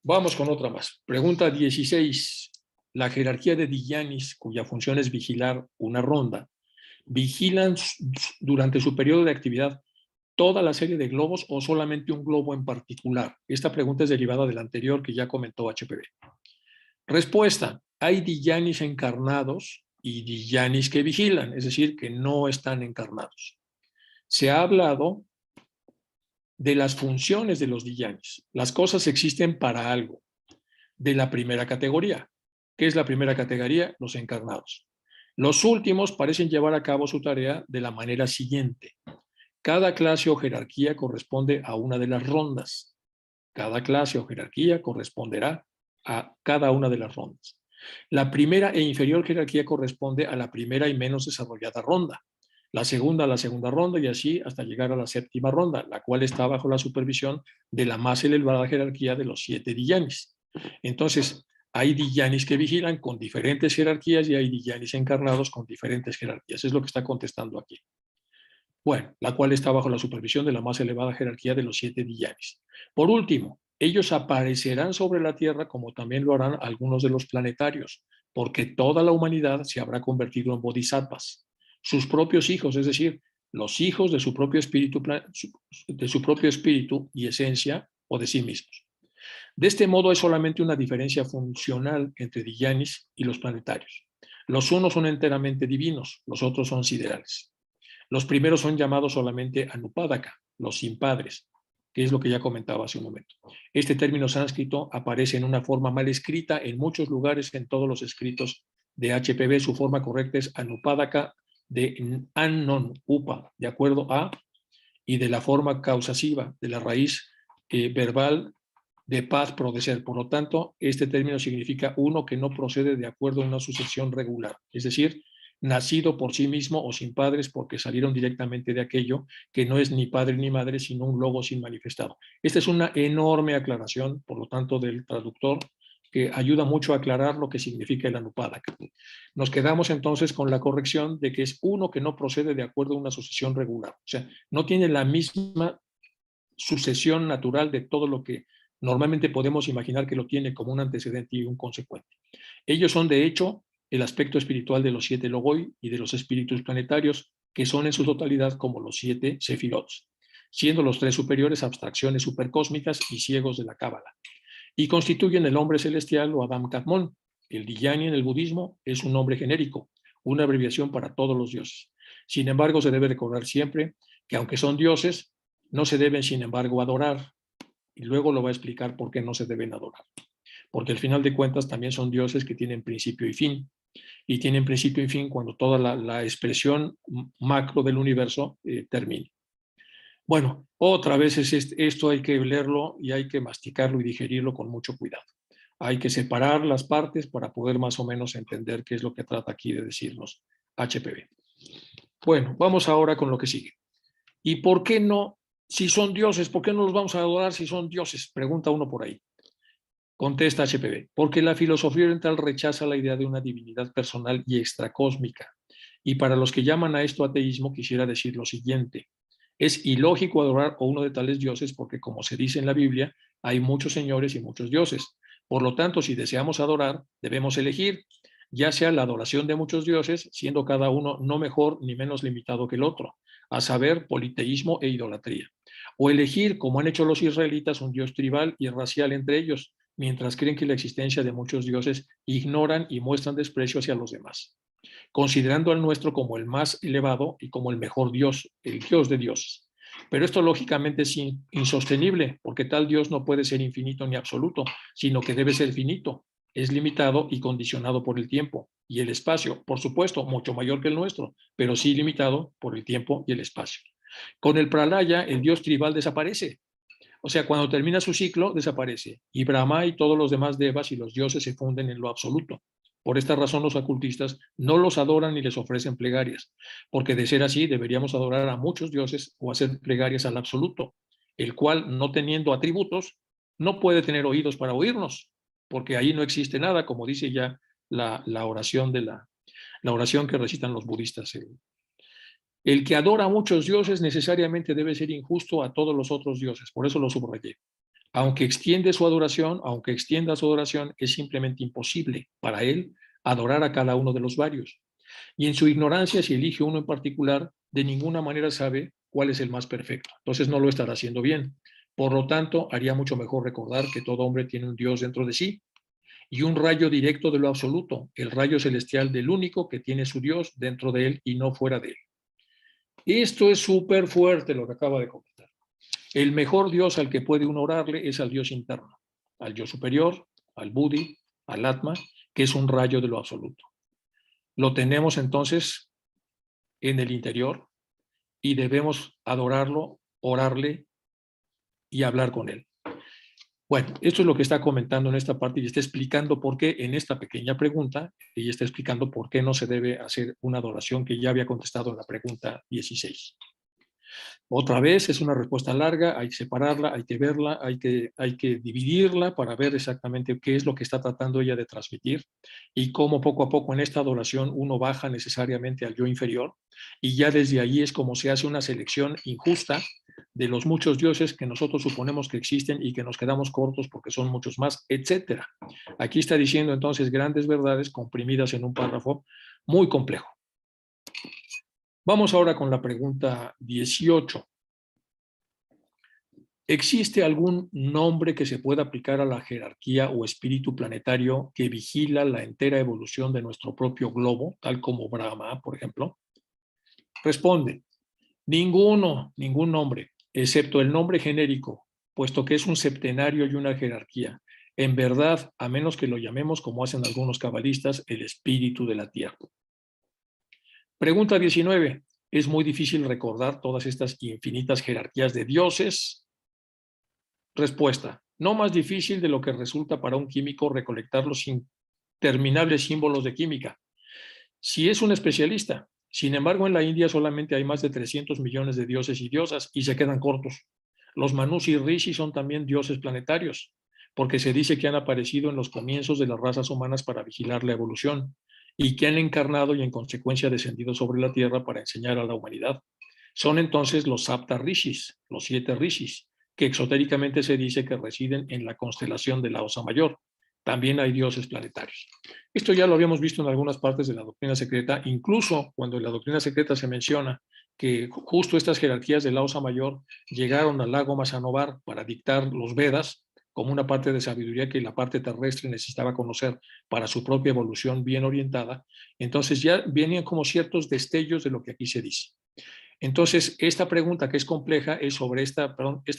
vamos con otra más. Pregunta 16. La jerarquía de Dhyanis, cuya función es vigilar una ronda, ¿vigilan durante su periodo de actividad toda la serie de globos o solamente un globo en particular? Esta pregunta es derivada de la anterior que ya comentó HPV. Respuesta, hay Dhyanis encarnados y Dhyanis que vigilan, es decir, que no están encarnados. Se ha hablado de las funciones de los Dhyanis. Las cosas existen para algo. De la primera categoría. ¿Qué es la primera categoría? Los encarnados. Los últimos parecen llevar a cabo su tarea de la manera siguiente. Cada clase o jerarquía corresponde a una de las rondas. Cada clase o jerarquía corresponderá a cada una de las rondas. La primera e inferior jerarquía corresponde a la primera y menos desarrollada ronda. La segunda a la segunda ronda y así hasta llegar a la séptima ronda, la cual está bajo la supervisión de la más elevada jerarquía de los 7 Dhyanis. Entonces, hay Dhyanis que vigilan con diferentes jerarquías y hay Dhyanis encarnados con diferentes jerarquías. Es lo que está contestando aquí. Bueno, la cual está bajo la supervisión de la más elevada jerarquía de los 7 Dhyanis. Por último, ellos aparecerán sobre la Tierra como también lo harán algunos de los planetarios, porque toda la humanidad se habrá convertido en bodhisattvas. Sus propios hijos, es decir, los hijos de su propio espíritu y esencia o de sí mismos. De este modo, hay solamente una diferencia funcional entre Dhyanis y los planetarios. Los unos son enteramente divinos, los otros son siderales. Los primeros son llamados solamente Anupadaka, los sin padres, que es lo que ya comentaba hace un momento. Este término sánscrito aparece en una forma mal escrita en muchos lugares en todos los escritos de HPV. Su forma correcta es Anupadaka de Annon, Upa, de acuerdo a, y de la forma causasiva, de la raíz verbal de paz, prodecer. Por lo tanto, este término significa uno que no procede de acuerdo a una sucesión regular, es decir, nacido por sí mismo o sin padres porque salieron directamente de aquello que no es ni padre ni madre, sino un logo sin manifestado. Esta es una enorme aclaración, por lo tanto, del traductor, que ayuda mucho a aclarar lo que significa el Anupadaka. Nos quedamos entonces con la corrección de que es uno que no procede de acuerdo a una sucesión regular, o sea, no tiene la misma sucesión natural de todo lo que normalmente podemos imaginar que lo tiene como un antecedente y un consecuente. Ellos son, de hecho, el aspecto espiritual de los 7 Logoi y de los espíritus planetarios, que son en su totalidad como los 7 Sefirots, siendo los 3 superiores abstracciones supercósmicas y ciegos de la Cábala, y constituyen el hombre celestial o Adam Kadmon. El Dhyani en el budismo es un nombre genérico, una abreviación para todos los dioses. Sin embargo, se debe recordar siempre que aunque son dioses, no se deben, sin embargo, adorar. Y luego lo va a explicar por qué no se deben adorar. Porque al final de cuentas también son dioses que tienen principio y fin. Y tienen principio y fin cuando toda la expresión macro del universo termine. Bueno, otra vez esto hay que leerlo y hay que masticarlo y digerirlo con mucho cuidado. Hay que separar las partes para poder más o menos entender qué es lo que trata aquí de decirnos HPV. Bueno, vamos ahora con lo que sigue. ¿Y por qué no? Si son dioses, ¿por qué no los vamos a adorar si son dioses? Pregunta uno por ahí. Contesta HPV, porque la filosofía oriental rechaza la idea de una divinidad personal y extracósmica. Y para los que llaman a esto ateísmo, quisiera decir lo siguiente. Es ilógico adorar a uno de tales dioses porque, como se dice en la Biblia, hay muchos señores y muchos dioses. Por lo tanto, si deseamos adorar, debemos elegir, ya sea la adoración de muchos dioses, siendo cada uno no mejor ni menos limitado que el otro, a saber, politeísmo e idolatría. O elegir, como han hecho los israelitas, un dios tribal y racial entre ellos, mientras creen que la existencia de muchos dioses ignoran y muestran desprecio hacia los demás. considerando al nuestro como el más elevado y como el mejor Dios, el Dios de dioses. Pero esto lógicamente es insostenible, porque tal Dios no puede ser infinito ni absoluto, sino que debe ser finito, es limitado y condicionado por el tiempo y el espacio, por supuesto, mucho mayor que el nuestro, pero sí limitado por el tiempo y el espacio. Con el pralaya, el dios tribal desaparece. O sea, cuando termina su ciclo, desaparece. Y Brahma y todos los demás devas y los dioses se funden en lo absoluto. Por esta razón, los ocultistas no los adoran ni les ofrecen plegarias, porque de ser así, deberíamos adorar a muchos dioses o hacer plegarias al absoluto, el cual, no teniendo atributos, no puede tener oídos para oírnos, porque ahí no existe nada, como dice ya la oración la oración que recitan los budistas. El que adora a muchos dioses necesariamente debe ser injusto a todos los otros dioses, por eso lo subrayé. Aunque extienda su adoración, es simplemente imposible para él adorar a cada uno de los varios. Y en su ignorancia, si elige uno en particular, de ninguna manera sabe cuál es el más perfecto. Entonces no lo estará haciendo bien. Por lo tanto, haría mucho mejor recordar que todo hombre tiene un Dios dentro de sí y un rayo directo de lo absoluto, el rayo celestial del único que tiene su Dios dentro de él y no fuera de él. Esto es súper fuerte lo que acaba de comentar. El mejor Dios al que puede uno orarle es al Dios interno, al Yo superior, al Buddhi, al Atma, que es un rayo de lo absoluto. Lo tenemos entonces en el interior y debemos adorarlo, orarle y hablar con él. Bueno, esto es lo que está comentando en esta parte y está explicando por qué en esta pequeña pregunta, ella está explicando por qué no se debe hacer una adoración que ya había contestado en la pregunta 16. Otra vez es una respuesta larga, hay que separarla, hay que verla, hay que dividirla para ver exactamente qué es lo que está tratando ella de transmitir y cómo poco a poco en esta adoración uno baja necesariamente al yo inferior y ya desde ahí es como se hace una selección injusta de los muchos dioses que nosotros suponemos que existen y que nos quedamos cortos porque son muchos más, etcétera. Aquí está diciendo entonces grandes verdades comprimidas en un párrafo muy complejo. Vamos ahora con la pregunta 18. ¿Existe algún nombre que se pueda aplicar a la jerarquía o espíritu planetario que vigila la entera evolución de nuestro propio globo, tal como Brahma, por ejemplo? Responde, ningún nombre, excepto el nombre genérico, puesto que es un septenario y una jerarquía. En verdad, a menos que lo llamemos, como hacen algunos cabalistas, el espíritu de la Tierra. Pregunta 19. ¿Es muy difícil recordar todas estas infinitas jerarquías de dioses? Respuesta. No más difícil de lo que resulta para un químico recolectar los interminables símbolos de química. Si es un especialista. Sin embargo, en la India solamente hay más de 300 millones de dioses y diosas y se quedan cortos. Los Manus y Rishi son también dioses planetarios, porque se dice que han aparecido en los comienzos de las razas humanas para vigilar la evolución y que han encarnado y en consecuencia descendido sobre la Tierra para enseñar a la humanidad. Son entonces los Sapta Rishis, los 7 Rishis, que exotéricamente se dice que residen en la constelación de la Osa Mayor. También hay dioses planetarios. Esto ya lo habíamos visto en algunas partes de la doctrina secreta, incluso cuando en la doctrina secreta se menciona que justo estas jerarquías de la Osa Mayor llegaron al lago Masanovar para dictar los Vedas como una parte de sabiduría que la parte terrestre necesitaba conocer para su propia evolución bien orientada. Entonces ya venían como ciertos destellos de lo que aquí se dice. Entonces, esta pregunta que es compleja es sobre esta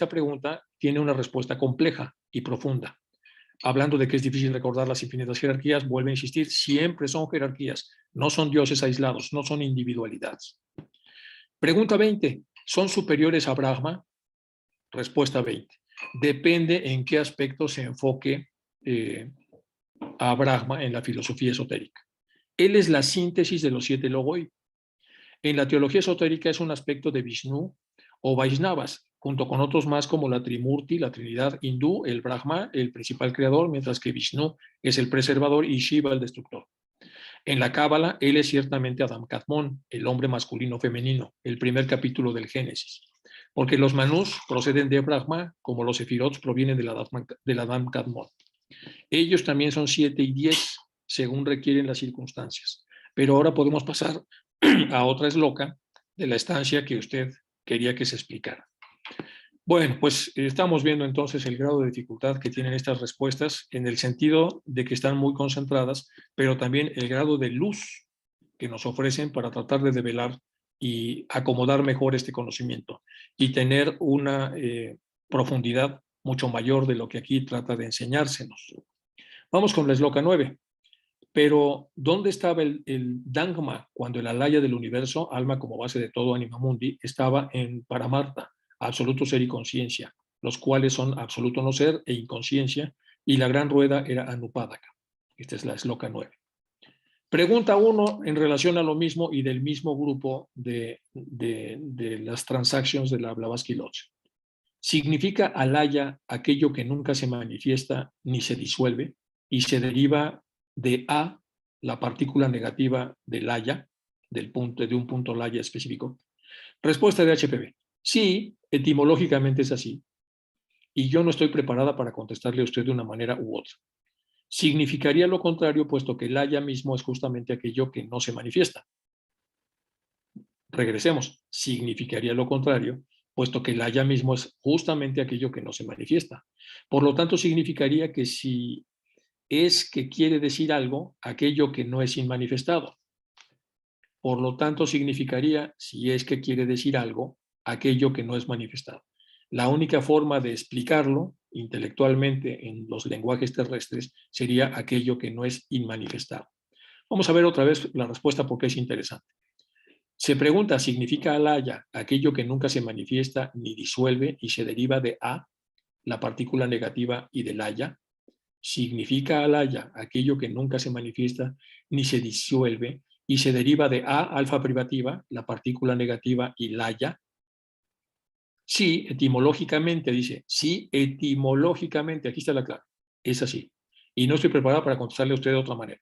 pregunta tiene una respuesta compleja y profunda. Hablando de que es difícil recordar las infinitas jerarquías, vuelve a insistir, siempre son jerarquías, no son dioses aislados, no son individualidades. Pregunta 20, ¿son superiores a Brahma? Respuesta 20, depende en qué aspecto se enfoque a Brahma en la filosofía esotérica. Él es la síntesis de los 7 logoi. En la teología esotérica es un aspecto de Vishnu o Vaishnavas, junto con otros más como la Trimurti, la Trinidad hindú, el Brahma, el principal creador, mientras que Vishnu es el preservador y Shiva el destructor. En la Cábala, él es ciertamente Adam Kadmon, el hombre masculino femenino, el primer capítulo del Génesis, porque los Manus proceden de Brahma, como los Sefirots provienen del Adam Kadmon. Ellos también son 7 y 10, según requieren las circunstancias. Pero ahora podemos pasar a otra esloca de la estancia que usted quería que se explicara. Bueno, pues estamos viendo entonces el grado de dificultad que tienen estas respuestas en el sentido de que están muy concentradas, pero también el grado de luz que nos ofrecen para tratar de develar y acomodar mejor este conocimiento y tener una profundidad mucho mayor de lo que aquí trata de enseñársenos. Vamos con la Sloka 9. Pero, ¿dónde estaba el Dhamma cuando el alaya del universo, alma como base de todo Anima Mundi, estaba en Paramarta, absoluto ser y conciencia, los cuales son absoluto no ser e inconsciencia, y la gran rueda era Anupadaka? Esta es la Sloka 9. Pregunta 1 en relación a lo mismo y del mismo grupo de las transactions de la Blavatsky Lodge. ¿Significa alaya aquello que nunca se manifiesta ni se disuelve y se deriva de A, la partícula negativa del laya, de un punto laya específico? Respuesta de HPV. Sí, etimológicamente es así. Y yo no estoy preparada para contestarle a usted de una manera u otra. Significaría lo contrario, puesto que el laya mismo es justamente aquello que no se manifiesta. Regresemos. Significaría lo contrario, puesto que el haya mismo es justamente aquello que no se manifiesta. Por lo tanto, significaría que si es que quiere decir algo, aquello que no es inmanifestado. Por lo tanto, significaría, si es que quiere decir algo, aquello que no es manifestado. La única forma de explicarlo intelectualmente en los lenguajes terrestres sería aquello que no es inmanifestado. Vamos a ver otra vez la respuesta porque es interesante. Se pregunta, ¿significa alaya aquello que nunca se manifiesta ni disuelve y se deriva de A, la partícula negativa, y del haya? ¿Significa alaya aquello que nunca se manifiesta ni se disuelve y se deriva de A, alfa privativa, la partícula negativa, y laya? Sí, etimológicamente, dice. Sí, etimológicamente, aquí está la clave. Es así. Y no estoy preparado para contestarle a usted de otra manera.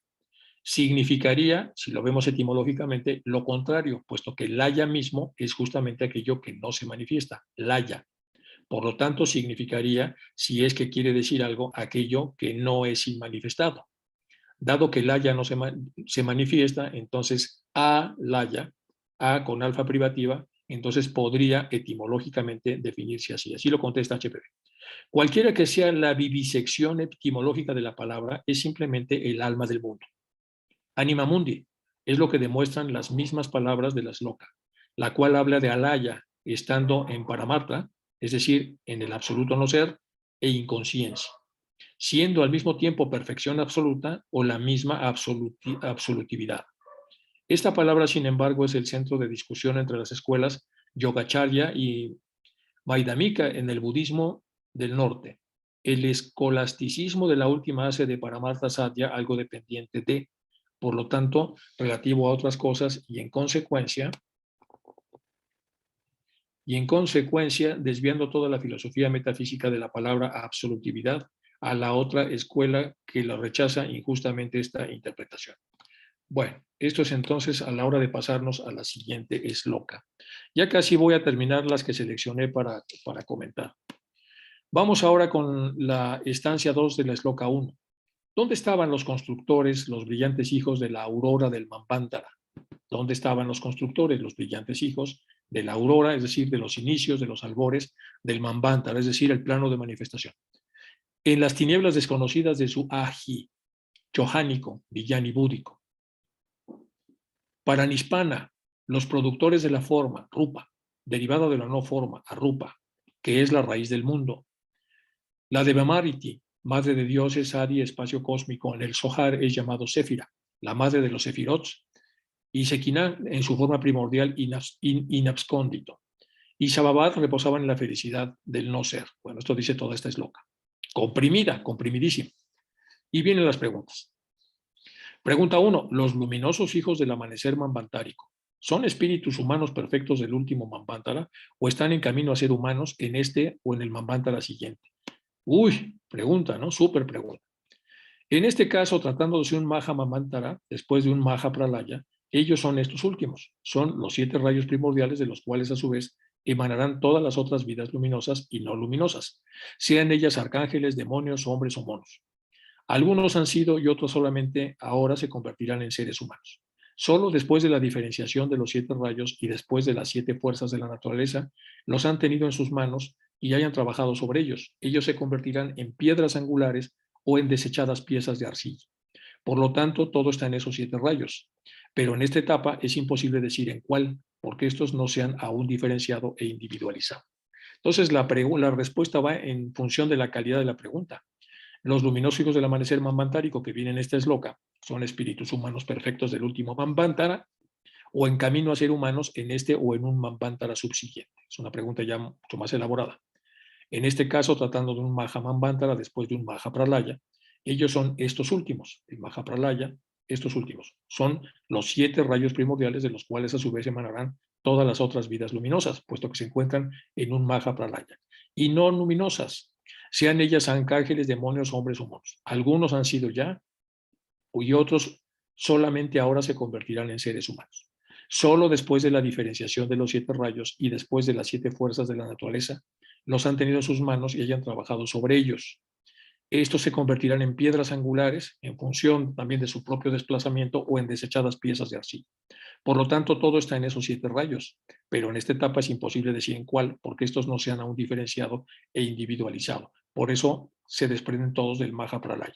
Significaría, si lo vemos etimológicamente, lo contrario, puesto que laya mismo es justamente aquello que no se manifiesta, laya. Por lo tanto, significaría, si es que quiere decir algo, aquello que no es inmanifestado. Dado que laya no se manifiesta, entonces a laya, a con alfa privativa, entonces podría etimológicamente definirse así. Así lo contesta HPV. Cualquiera que sea la vivisección etimológica de la palabra, es simplemente el alma del mundo. Anima Mundi es lo que demuestran las mismas palabras de la Sloka, la cual habla de alaya estando en Paramarta, es decir, en el absoluto no ser e inconsciencia, siendo al mismo tiempo perfección absoluta o la misma absolutividad. Esta palabra, sin embargo, es el centro de discusión entre las escuelas Yogacharya y Vaidamika en el budismo del norte. El escolasticismo de la última hace de Paramarta Satya algo dependiente de, por lo tanto, relativo a otras cosas y en consecuencia, desviando toda la filosofía metafísica de la palabra absolutividad a la otra escuela que la rechaza injustamente esta interpretación. Bueno, esto es entonces a la hora de pasarnos a la siguiente esloka. Ya casi voy a terminar las que seleccioné para comentar. Vamos ahora con la estancia 2 de la esloka 1. ¿Dónde estaban los constructores, los brillantes hijos de la aurora del Manvantara? ¿Dónde estaban los constructores, los brillantes hijos de la aurora, es decir, de los inicios, de los albores del Manvantara, es decir, el plano de manifestación? En las tinieblas desconocidas de su aji, johánico, villani búdico. Para Nispana, los productores de la forma, rupa, derivada de la no forma, arupa, que es la raíz del mundo. La Devamariti, madre de dioses, Adi, espacio cósmico, en el Zohar es llamado Séfira, la madre de los Sefirots, y Sequiná en su forma primordial inabscóndito. Y Sababat reposaban en la felicidad del no ser. Bueno, esto dice toda esta esloka. Comprimida, comprimidísima. Y vienen las preguntas. Pregunta 1. Los luminosos hijos del amanecer manvantárico, ¿son espíritus humanos perfectos del último Manvantara o están en camino a ser humanos en este o en el Manvantara siguiente? Uy, pregunta, ¿no? Súper pregunta. En este caso, tratándose de un Maha Manvantara, después de un Maha Pralaya, ellos son estos últimos. Son los 7 rayos primordiales de los cuales a su vez emanarán todas las otras vidas luminosas y no luminosas, sean ellas arcángeles, demonios, hombres o monos. Algunos han sido y otros solamente ahora se convertirán en seres humanos. Solo después de la diferenciación de los 7 rayos y después de las 7 fuerzas de la naturaleza, los han tenido en sus manos y hayan trabajado sobre ellos. Ellos se convertirán en piedras angulares o en desechadas piezas de arcilla. Por lo tanto, todo está en esos 7 rayos. Pero en esta etapa es imposible decir en cuál, porque estos no se han aún diferenciado e individualizado. Entonces, la respuesta va en función de la calidad de la pregunta. Los luminosos hijos del amanecer manvantárico que vienen en esta esloca son espíritus humanos perfectos del último manvántara o en camino a ser humanos en este o en un manvántara subsiguiente. Es una pregunta ya mucho más elaborada. En este caso, tratando de un Maha Manvantara después de un Maha Pralaya, ellos son estos últimos, el Maha Pralaya, estos últimos. Son los 7 rayos primordiales de los cuales a su vez emanarán todas las otras vidas luminosas, puesto que se encuentran en un Maha Pralaya. Y no luminosas, sean ellas arcángeles, demonios, hombres o monos. Algunos han sido ya y otros solamente ahora se convertirán en seres humanos. Solo después de la diferenciación de los 7 rayos y después de las 7 fuerzas de la naturaleza, los han tenido en sus manos y hayan trabajado sobre ellos. Estos se convertirán en piedras angulares en función también de su propio desplazamiento o en desechadas piezas de arcilla. Por lo tanto, todo está en esos 7 rayos, pero en esta etapa es imposible decir en cuál, porque estos no se han aún diferenciado e individualizado. Por eso se desprenden todos del Maha Pralaya.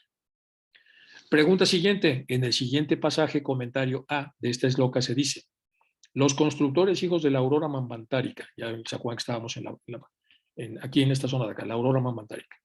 Pregunta siguiente. En el siguiente pasaje, comentario A de esta esloca se dice: los constructores hijos de la aurora manvantárica, ya se acuerdan que estábamos aquí en esta zona de acá, la aurora manvantárica.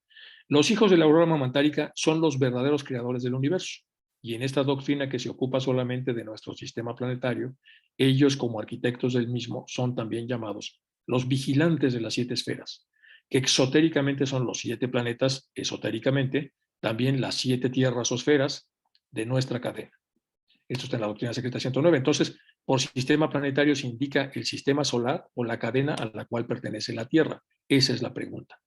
Los hijos de la aurora manvantárica son los verdaderos creadores del universo. Y en esta doctrina que se ocupa solamente de nuestro sistema planetario, ellos como arquitectos del mismo son también llamados los vigilantes de las 7 esferas, que exotéricamente son los 7 planetas, esotéricamente también las 7 tierras o esferas de nuestra cadena. Esto está en la doctrina secreta 109. Entonces, por sistema planetario se indica el sistema solar o la cadena a la cual pertenece la Tierra. Esa es la pregunta.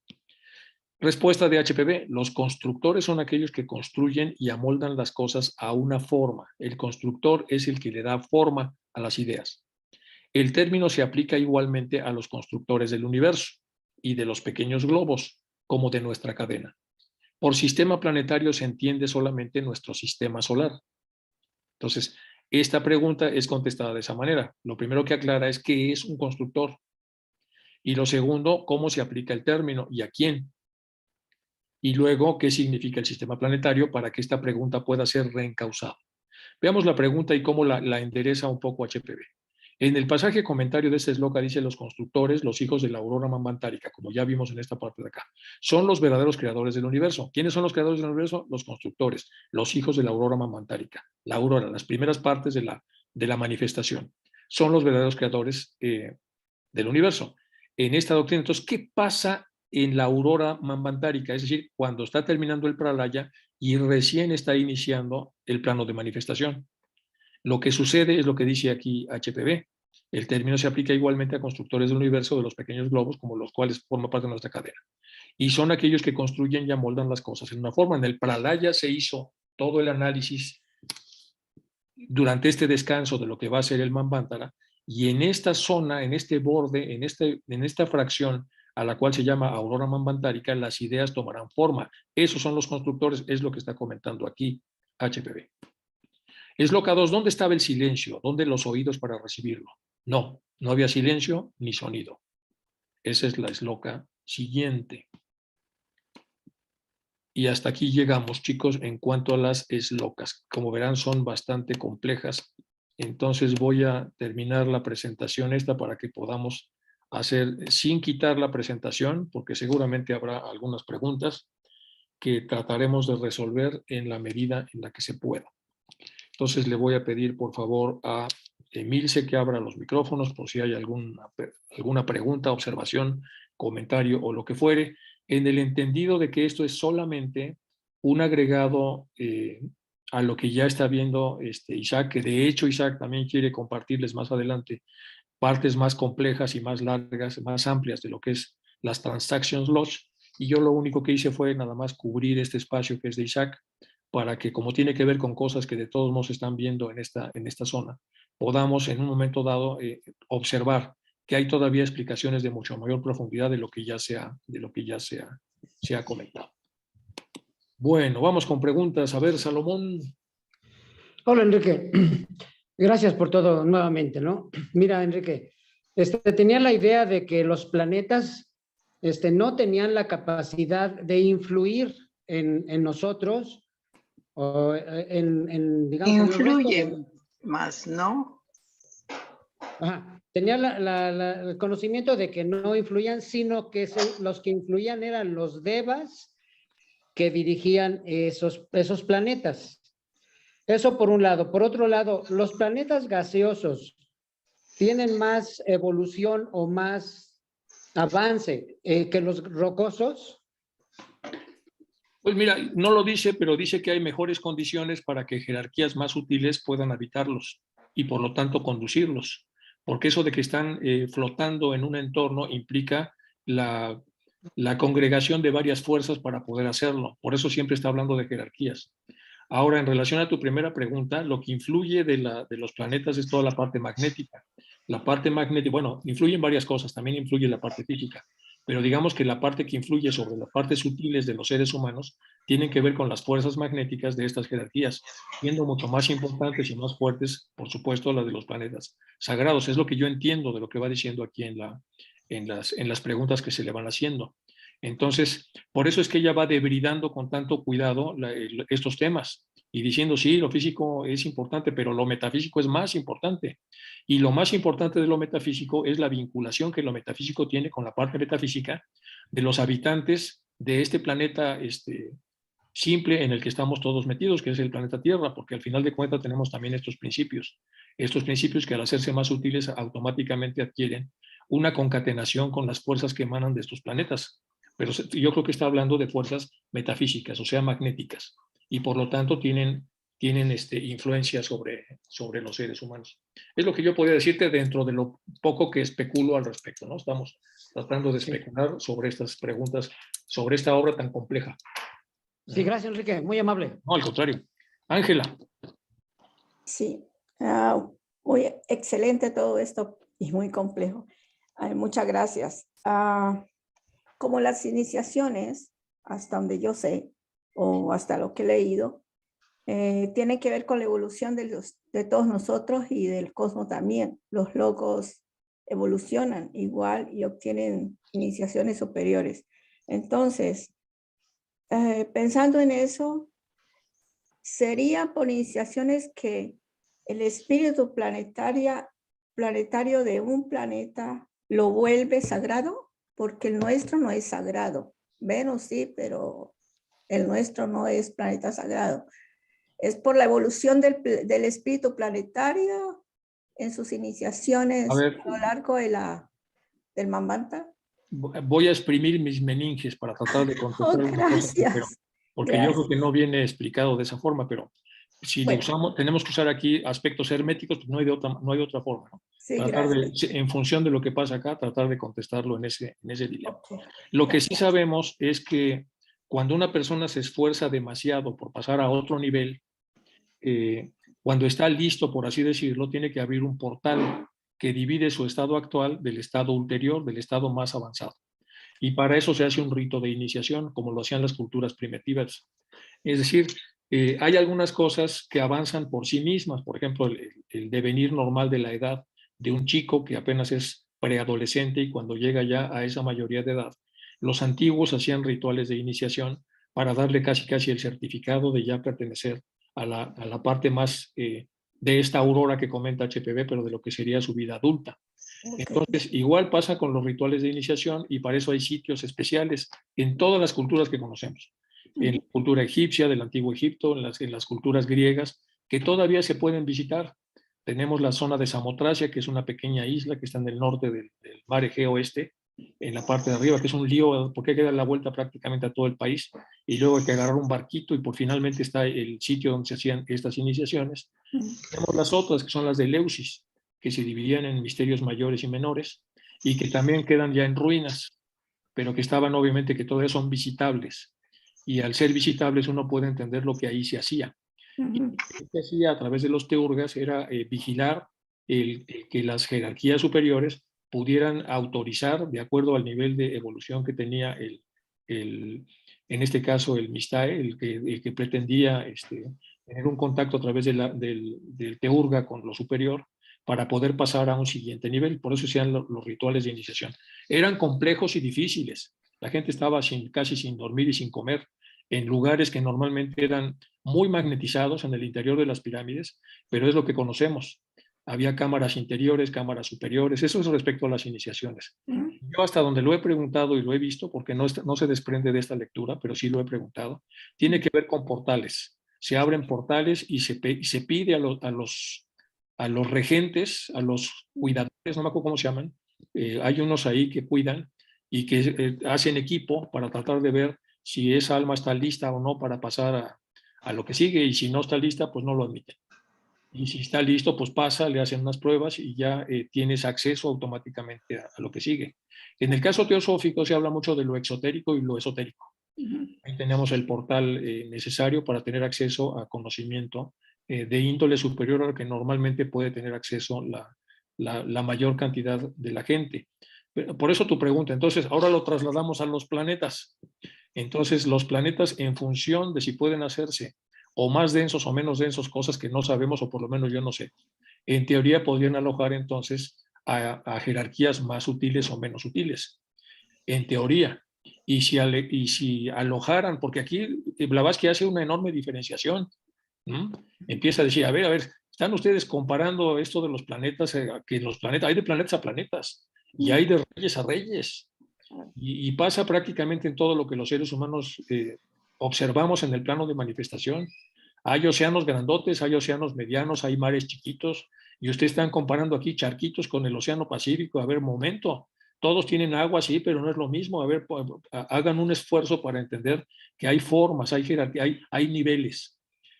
Respuesta de HPV. Los constructores son aquellos que construyen y amoldan las cosas a una forma. El constructor es el que le da forma a las ideas. El término se aplica igualmente a los constructores del universo y de los pequeños globos, como de nuestra cadena. Por sistema planetario se entiende solamente nuestro sistema solar. Entonces, esta pregunta es contestada de esa manera. Lo primero que aclara es qué es un constructor. Y lo segundo, cómo se aplica el término y a quién. Y luego, qué significa el sistema planetario para que esta pregunta pueda ser reencausada. Veamos la pregunta y cómo la endereza un poco HPV. En el pasaje comentario de este esloca dice: los constructores, los hijos de la aurora manvantárica, como ya vimos en esta parte de acá, son los verdaderos creadores del universo. ¿Quiénes son los creadores del universo? Los constructores, los hijos de la aurora manvantárica. La aurora, las primeras partes de la manifestación, son los verdaderos creadores del universo. En esta doctrina, entonces, ¿qué pasa en la aurora manvantárica? Es decir, cuando está terminando el pralaya y recién está iniciando el plano de manifestación. Lo que sucede es lo que dice aquí HPV. El término se aplica igualmente a constructores del universo de los pequeños globos, como los cuales forman parte de nuestra cadena. Y son aquellos que construyen y amoldan las cosas en una forma. En el pralaya se hizo todo el análisis durante este descanso de lo que va a ser el manvántara, y en esta zona, en este borde, en esta fracción a la cual se llama aurora manvantárica, las ideas tomarán forma. Esos son los constructores, es lo que está comentando aquí HPV. Esloca 2, ¿dónde estaba el silencio? ¿Dónde los oídos para recibirlo? No, no había silencio ni sonido. Esa es la esloca siguiente. Y hasta aquí llegamos, chicos, en cuanto a las eslocas. Como verán, son bastante complejas. Entonces voy a terminar la presentación esta para que podamos hacer, sin quitar la presentación, porque seguramente habrá algunas preguntas que trataremos de resolver en la medida en la que se pueda. Entonces le voy a pedir, por favor, a Emilce que abra los micrófonos por si hay alguna pregunta, observación, comentario o lo que fuere, en el entendido de que esto es solamente un agregado a lo que ya está viendo Isaac, que de hecho Isaac también quiere compartirles más adelante partes más complejas y más largas, más amplias de lo que es las transactions laws, y yo lo único que hice fue nada más cubrir este espacio que es de Isaac, para que, como tiene que ver con cosas que de todos modos se están viendo en esta zona, podamos en un momento dado observar que hay todavía explicaciones de mucho mayor profundidad de lo que ya se ha comentado. Bueno, vamos con preguntas. A ver, Salomón. Hola, Enrique. Gracias por todo nuevamente, ¿no? Mira, Enrique, tenía la idea de que los planetas no tenían la capacidad de influir en nosotros, o digamos, influyen. Más no. Ajá. Tenía el conocimiento de que no influían, sino que los que influían eran los devas que dirigían esos planetas. Eso por un lado. Por otro lado, los planetas gaseosos tienen más evolución o más avance que los rocosos. Pues mira, no lo dice, pero dice que hay mejores condiciones para que jerarquías más sutiles puedan habitarlos y por lo tanto conducirlos. Porque eso de que están flotando en un entorno implica la congregación de varias fuerzas para poder hacerlo. Por eso siempre está hablando de jerarquías. Ahora, en relación a tu primera pregunta, lo que influye de los planetas es toda la parte magnética. La parte magnética, bueno, influyen varias cosas, también influye la parte física, pero digamos que la parte que influye sobre las partes sutiles de los seres humanos tienen que ver con las fuerzas magnéticas de estas jerarquías, siendo mucho más importantes y más fuertes, por supuesto, las de los planetas sagrados. Es lo que yo entiendo de lo que va diciendo aquí en las preguntas que se le van haciendo. Entonces, por eso es que ella va debridando con tanto cuidado estos temas y diciendo, sí, lo físico es importante, pero lo metafísico es más importante. Y lo más importante de lo metafísico es la vinculación que lo metafísico tiene con la parte metafísica de los habitantes de este planeta simple en el que estamos todos metidos, que es el planeta Tierra, porque al final de cuentas tenemos también estos principios que al hacerse más útiles automáticamente adquieren una concatenación con las fuerzas que emanan de estos planetas. Pero yo creo que está hablando de fuerzas metafísicas, o sea, magnéticas, y por lo tanto tienen influencia sobre los seres humanos. Es lo que yo podría decirte dentro de lo poco que especulo al respecto, ¿no? Estamos tratando de especular sobre estas preguntas, sobre esta obra tan compleja. Sí, gracias, Enrique, muy amable. No, al contrario. Ángela. Sí, muy excelente todo esto y muy complejo. Muchas gracias. Como las iniciaciones, hasta donde yo sé, o hasta lo que he leído, tienen que ver con la evolución de todos nosotros y del cosmos también. Los locos evolucionan igual y obtienen iniciaciones superiores. Entonces, pensando en eso, sería por iniciaciones que el espíritu planetario de un planeta lo vuelve sagrado, porque el nuestro no es sagrado. Venus sí, pero el nuestro no es planeta sagrado. Es por la evolución del espíritu planetario en sus iniciaciones a lo largo del Manvanta. Voy a exprimir mis meninges para tratar de contestar una cosa, porque yo creo que no viene explicado de esa forma, pero si lo usamos, tenemos que usar aquí aspectos herméticos, pues no hay otra forma, ¿no? Sí, tratar en función de lo que pasa acá, tratar de contestarlo en ese dilema. Lo que sí sabemos es que cuando una persona se esfuerza demasiado por pasar a otro nivel, cuando está listo, por así decirlo, tiene que abrir un portal que divide su estado actual del estado ulterior, del estado más avanzado. Y para eso se hace un rito de iniciación, como lo hacían las culturas primitivas. Es decir, hay algunas cosas que avanzan por sí mismas, por ejemplo, el devenir normal de la edad de un chico que apenas es preadolescente y cuando llega ya a esa mayoría de edad, los antiguos hacían rituales de iniciación para darle casi el certificado de ya pertenecer a la parte más de esta aurora que comenta HPV, pero de lo que sería su vida adulta. Entonces, igual pasa con los rituales de iniciación y para eso hay sitios especiales en todas las culturas que conocemos. En la cultura egipcia, del antiguo Egipto, en las culturas griegas, que todavía se pueden visitar. Tenemos la zona de Samotracia, que es una pequeña isla que está en el norte del mar Egeo en la parte de arriba, que es un lío porque hay que dar la vuelta prácticamente a todo el país y luego hay que agarrar un barquito y finalmente está el sitio donde se hacían estas iniciaciones. Tenemos las otras, que son las de Eleusis, que se dividían en misterios mayores y menores y que también quedan ya en ruinas, pero que estaban obviamente que todavía son visitables. Y al ser visitables uno puede entender lo que ahí se hacía. Y lo que se hacía a través de los teurgas era vigilar que las jerarquías superiores pudieran autorizar, de acuerdo al nivel de evolución que tenía en este caso el Mistae, el que pretendía tener un contacto a través del teurga con lo superior, para poder pasar a un siguiente nivel. Por eso hacían los rituales de iniciación. Eran complejos y difíciles. La gente estaba casi sin dormir y sin comer en lugares que normalmente eran muy magnetizados en el interior de las pirámides, pero es lo que conocemos. Había cámaras interiores, cámaras superiores, eso es respecto a las iniciaciones. Yo hasta donde lo he preguntado y lo he visto, porque no se desprende de esta lectura, pero sí lo he preguntado, tiene que ver con portales. Se abren portales y se pide a los regentes, a los cuidadores, no me acuerdo cómo se llaman, hay unos ahí que cuidan y que hacen equipo para tratar de ver si esa alma está lista o no para pasar a lo que sigue, y si no está lista, pues no lo admiten. Y si está listo, pues pasa, le hacen unas pruebas y ya tienes acceso automáticamente a lo que sigue. En el caso teosófico se habla mucho de lo exotérico y lo esotérico. Ahí tenemos el portal necesario para tener acceso a conocimiento de índole superior al que normalmente puede tener acceso la mayor cantidad de la gente. Por eso tu pregunta. Entonces, ahora lo trasladamos a los planetas. Entonces, los planetas, en función de si pueden hacerse o más densos o menos densos, cosas que no sabemos, o por lo menos yo no sé, en teoría podrían alojar entonces a jerarquías más sutiles o menos sutiles. En teoría. Y si alojaran, porque aquí Blavatsky hace una enorme diferenciación. Empieza a decir, a ver, están ustedes comparando esto de los planetas, que los planetas, hay de planetas a planetas, y hay de reyes a reyes. Y pasa prácticamente en todo lo que los seres humanos observamos en el plano de manifestación. Hay océanos grandotes, hay océanos medianos, hay mares chiquitos, y ustedes están comparando aquí charquitos con el océano Pacífico. A ver, momento, todos tienen agua, sí, pero no es lo mismo. A ver, hagan un esfuerzo para entender que hay formas, hay jerarquía, hay niveles,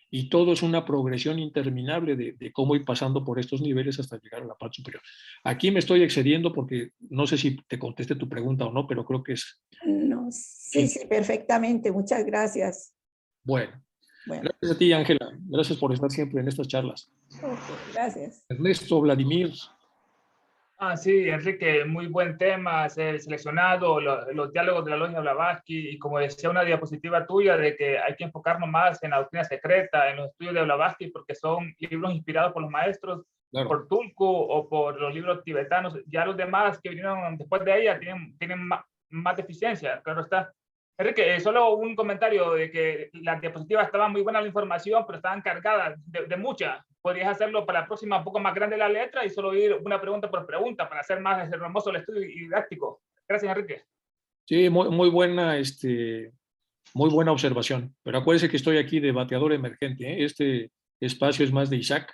y todo es una progresión interminable de cómo ir pasando por estos niveles hasta llegar a la parte superior. Aquí me estoy excediendo porque no sé si te contesté tu pregunta o no, pero creo que es... No, sí, sí, perfectamente. Muchas gracias. Bueno, Bueno, gracias a ti, Ángela. Gracias por estar siempre en estas charlas. ok, gracias. Ernesto, Vladimir. Sí, Enrique, muy buen tema, seleccionado, los diálogos de la Logia Blavatsky, y como decía una diapositiva tuya, de que hay que enfocarnos más en la doctrina secreta, en los estudios de Blavatsky, porque son libros inspirados por los maestros, Claro. por Tulku o por los libros tibetanos. Ya los demás que vinieron después de ella tienen más deficiencia, claro está. Enrique, solo un comentario de que las diapositivas estaban muy buenas la información, pero estaban cargadas de mucha. Podrías hacerlo para la próxima un poco más grande la letra y solo ir una pregunta por pregunta para hacer más hermoso el estudio y didáctico. Gracias, Enrique. Sí, muy buena, muy buena observación. Pero acuérdense que estoy aquí de bateador emergente, ¿eh? Este espacio es más de Isaac,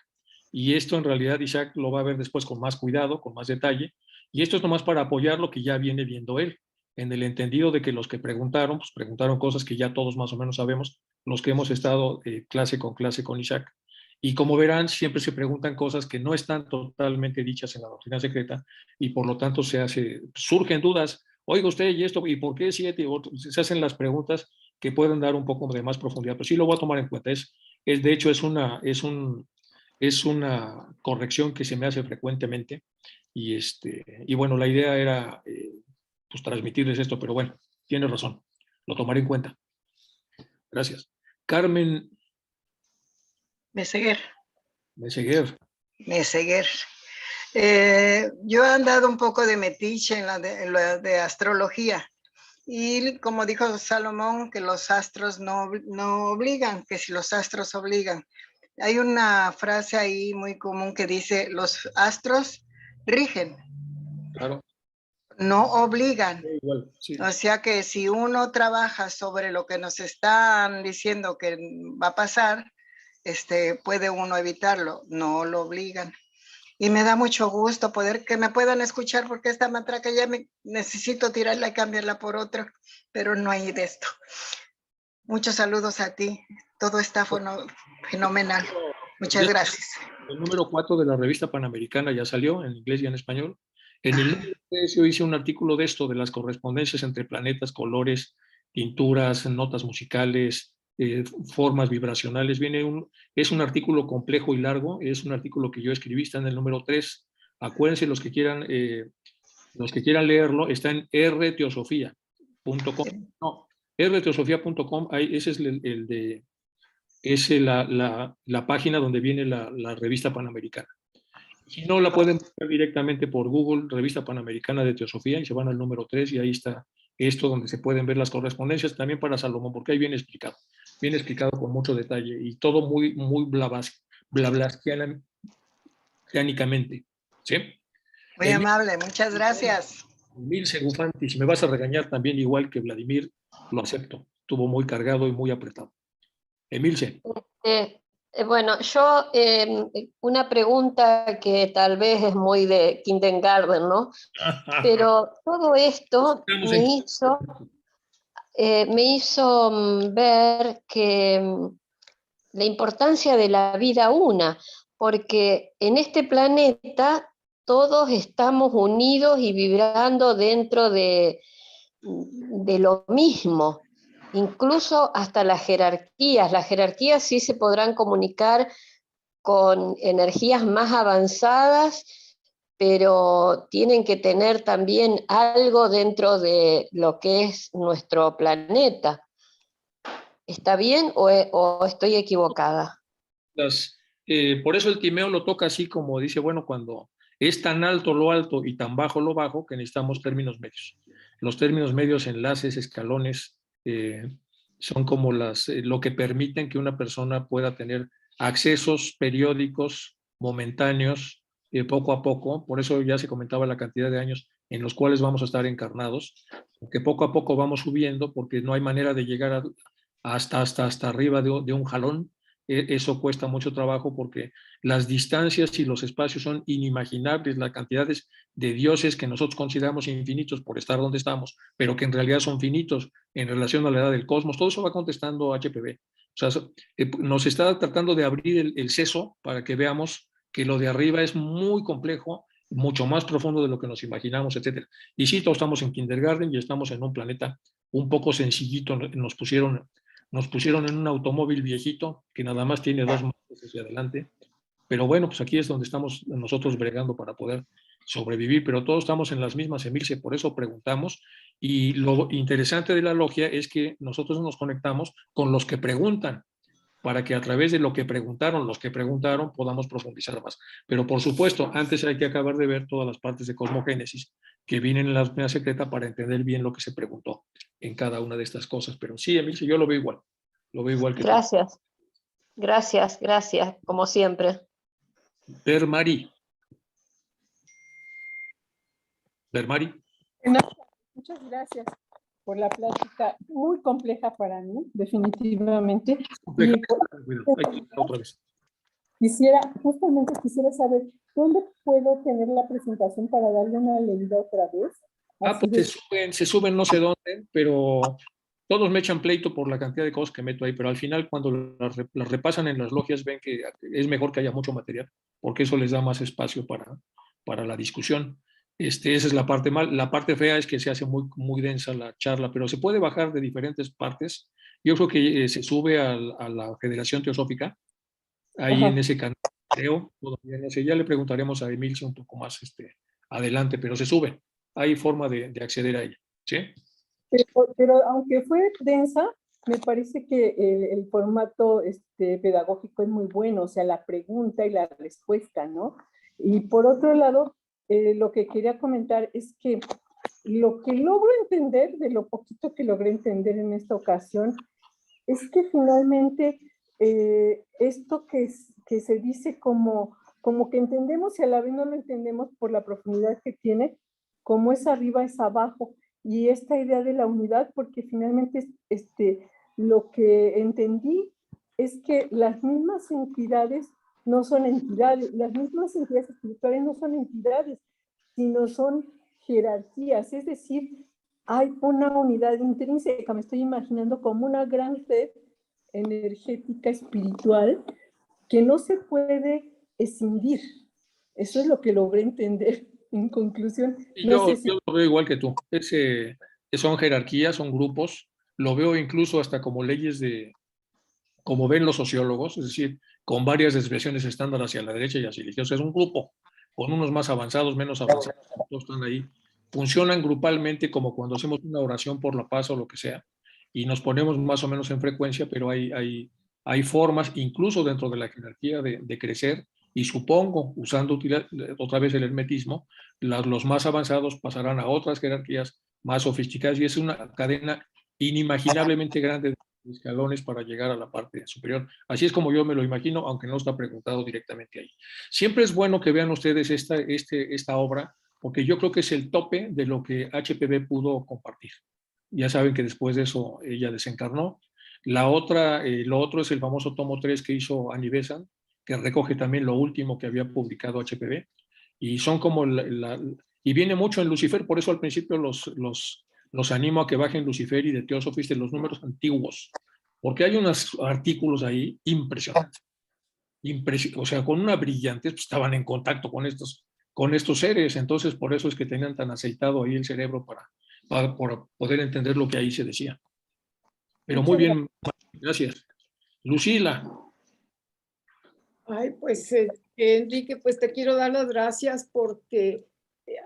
y esto en realidad Isaac lo va a ver después con más cuidado, con más detalle, y esto es nomás para apoyar lo que ya viene viendo él, en el entendido de que los que preguntaron, pues preguntaron cosas que ya todos más o menos sabemos, los que hemos estado clase con Isaac. Y como verán, siempre se preguntan cosas que no están totalmente dichas en la doctrina secreta, y por lo tanto surgen dudas. Oiga usted, ¿y esto? ¿Y por qué 7? Se hacen las preguntas que pueden dar un poco de más profundidad, pero sí lo voy a tomar en cuenta. De hecho, es una corrección que se me hace frecuentemente, y bueno, la idea era pues transmitirles esto, pero bueno, tienes razón, lo tomaré en cuenta. Gracias. Carmen Meseguer. Meseguer. Yo he andado un poco de metiche en la de astrología, y como dijo Salomón, que los astros no obligan, que si los astros obligan. Hay una frase ahí muy común que dice, los astros rigen. Claro. No obligan. Igual, sí. O sea que si uno trabaja sobre lo que nos están diciendo que va a pasar, puede uno evitarlo, no lo obligan. Y me da mucho gusto que me puedan escuchar, porque esta matraca ya necesito tirarla y cambiarla por otra, pero no hay de esto. Muchos saludos a ti, todo está fenomenal. Muchas gracias. El número 4 de la revista Panamericana ya salió en inglés y en español. En el número 3 yo hice un artículo de esto, de las correspondencias entre planetas, colores, pinturas, notas musicales, formas vibracionales. Es un artículo complejo y largo, es un artículo que yo escribí, está en el número 3. Acuérdense, los que quieran leerlo, está en rteosofía.com. No, rteosofía.com, ese es la página donde viene la revista Panamericana. Si no, la pueden buscar directamente por Google, Revista Panamericana de Teosofía, y se van al número 3 y ahí está esto donde se pueden ver las correspondencias, también para Salomón, porque ahí viene explicado con mucho detalle y todo muy, muy blablastianicamente. ¿Sí? Muy amable, muchas gracias. Emilce Gufanti, si me vas a regañar también igual que Vladimir, lo acepto. Estuvo muy cargado y muy apretado. Emilce. Bueno, yo una pregunta que tal vez es muy de kindergarten, ¿no? Pero todo esto me hizo ver que la importancia de la vida una, porque en este planeta todos estamos unidos y vibrando dentro de lo mismo, incluso hasta las jerarquías sí se podrán comunicar con energías más avanzadas, pero tienen que tener también algo dentro de lo que es nuestro planeta. ¿Está bien o estoy equivocada? Por eso el Timeo lo toca así como dice, bueno, cuando es tan alto lo alto y tan bajo lo bajo que necesitamos términos medios. Los términos medios, enlaces, escalones, son como lo que permiten que una persona pueda tener accesos periódicos, momentáneos, poco a poco. Por eso ya se comentaba la cantidad de años en los cuales vamos a estar encarnados, que poco a poco vamos subiendo porque no hay manera de llegar hasta arriba de un jalón. Eso cuesta mucho trabajo porque las distancias y los espacios son inimaginables, las cantidades de dioses que nosotros consideramos infinitos por estar donde estamos, pero que en realidad son finitos en relación a la edad del cosmos. Todo eso va contestando HPV. O sea, nos está tratando de abrir el seso para que veamos que lo de arriba es muy complejo, mucho más profundo de lo que nos imaginamos, etc. Y sí, todos estamos en kindergarten y estamos en un planeta un poco sencillito. Nos pusieron en un automóvil viejito que nada más tiene 2 marchas hacia adelante. Pero bueno, pues aquí es donde estamos nosotros bregando para poder sobrevivir, pero todos estamos en las mismas, Emilce, por eso preguntamos. Y lo interesante de la logia es que nosotros nos conectamos con los que preguntan, para que a través de lo que preguntaron, los que preguntaron, podamos profundizar más. Pero por supuesto, antes hay que acabar de ver todas las partes de cosmogénesis que vienen en la doctrina secreta para entender bien lo que se preguntó en cada una de estas cosas. Pero sí, Emilce, yo lo veo igual que Gracias. Tú. Gracias, como siempre. Bermari. Muchas gracias por la plática, muy compleja para mí, definitivamente. Justamente quisiera saber, ¿dónde puedo tener la presentación para darle una leída otra vez? Pues se suben no sé dónde, pero todos me echan pleito por la cantidad de cosas que meto ahí, pero al final cuando las repasan en las logias ven que es mejor que haya mucho material, porque eso les da más espacio para la discusión. Esa es la parte mal. La parte fea es que se hace muy, muy densa la charla, pero se puede bajar de diferentes partes. Yo creo que se sube a la Federación Teosófica, ahí en ese canal, creo, todavía no sé, ya le preguntaremos a Emilce un poco más adelante, pero se sube. Hay forma de acceder a ella, ¿sí? Pero aunque fue densa, me parece que el formato pedagógico es muy bueno, o sea, la pregunta y la respuesta, ¿no? Y por otro lado, lo que quería comentar es que lo que logro entender, de lo poquito que logré entender en esta ocasión, es que finalmente esto que se dice como que entendemos y a la vez no lo entendemos por la profundidad que tiene, como es arriba es abajo, y esta idea de la unidad, porque finalmente lo que entendí es que las mismas entidades no son entidades, las mismas entidades espirituales no son entidades, sino son jerarquías, es decir, hay una unidad intrínseca, me estoy imaginando como una gran red energética espiritual que no se puede escindir. Eso es lo que logré entender en conclusión. Yo lo veo igual que tú. Son jerarquías, son grupos. Lo veo incluso hasta como leyes como ven los sociólogos, es decir, con varias desviaciones estándar hacia la derecha y hacia la izquierda. Es un grupo, con unos más avanzados, menos avanzados, todos están ahí. Funcionan grupalmente como cuando hacemos una oración por la paz o lo que sea, y nos ponemos más o menos en frecuencia, pero hay formas, incluso dentro de la jerarquía, de crecer, y supongo, usando otra vez el hermetismo, los más avanzados pasarán a otras jerarquías más sofisticadas, y es una cadena inimaginablemente grande de escalones para llegar a la parte superior. Así es como yo me lo imagino, aunque no está preguntado directamente ahí. Siempre es bueno que vean ustedes esta obra, porque yo creo que es el tope de lo que HPV pudo compartir. Ya saben que después de eso ella desencarnó. Lo otro es el famoso tomo 3 que hizo Annie Besant, que recoge también lo último que había publicado HPV, y son como y viene mucho en Lucifer, por eso al principio los animo a que bajen Lucifer y de Theosophists de los números antiguos, porque hay unos artículos ahí impresionantes, o sea, con una brillantez, pues estaban en contacto con estos seres, entonces por eso es que tenían tan aceitado ahí el cerebro para poder entender lo que ahí se decía. Pero muy bien, gracias. Lucila. Ay, pues Enrique, pues te quiero dar las gracias porque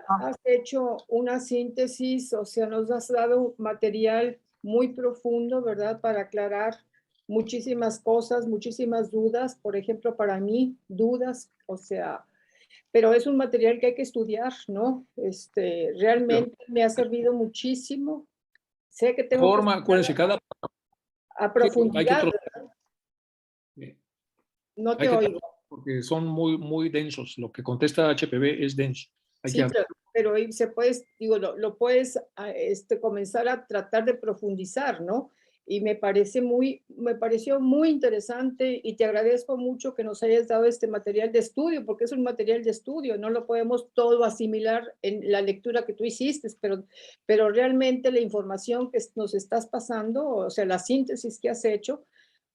has hecho una síntesis, o sea, nos has dado material muy profundo, ¿verdad? Para aclarar muchísimas cosas, muchísimas dudas, por ejemplo, para mí, dudas, o sea, pero es un material que hay que estudiar, ¿no? Realmente me ha servido muchísimo. Sé que tengo que Acuérdense, a profundidad. No te oigo. Porque son muy, muy densos. Lo que contesta HPV es denso. Sí, pero se puede, digo, lo puedes comenzar a tratar de profundizar, ¿no? Y me pareció muy interesante y te agradezco mucho que nos hayas dado este material de estudio, porque es un material de estudio, no lo podemos todo asimilar en la lectura que tú hiciste, pero realmente la información que nos estás pasando, o sea, la síntesis que has hecho,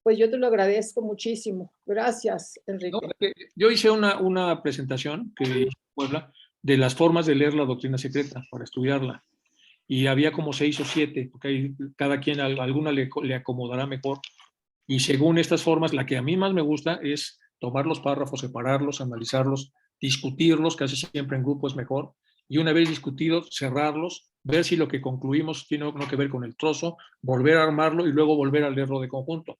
pues yo te lo agradezco muchísimo. Gracias, Enrique. No, yo hice una presentación que hice en Puebla de las formas de leer la doctrina secreta para estudiarla. Y había como 6 o 7, porque cada quien alguna le acomodará mejor. Y según estas formas, la que a mí más me gusta es tomar los párrafos, separarlos, analizarlos, discutirlos, casi siempre en grupo es mejor. Y una vez discutidos, cerrarlos, ver si lo que concluimos tiene o no que ver con el trozo, volver a armarlo y luego volver a leerlo de conjunto.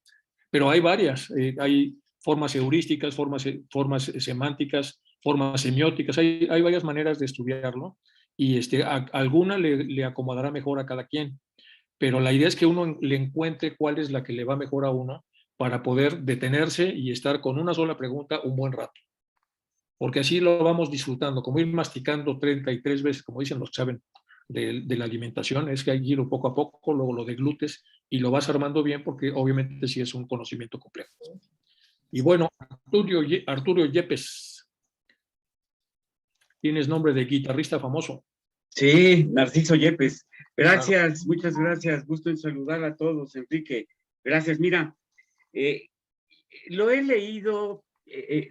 Pero hay varias, hay formas heurísticas, formas semánticas, formas semióticas, hay varias maneras de estudiarlo y alguna le acomodará mejor a cada quien. Pero la idea es que uno le encuentre cuál es la que le va mejor a uno para poder detenerse y estar con una sola pregunta un buen rato. Porque así lo vamos disfrutando, como ir masticando 33 veces, como dicen los que saben de la alimentación, es que hay que ir poco a poco, luego lo deglutes y lo vas armando bien porque obviamente sí es un conocimiento complejo. Y bueno, Arturo Yepes, tienes nombre de guitarrista famoso. Sí, Narciso Yepes. Gracias, muchas gracias. Gusto en saludar a todos, Enrique. Gracias. Mira, lo he leído,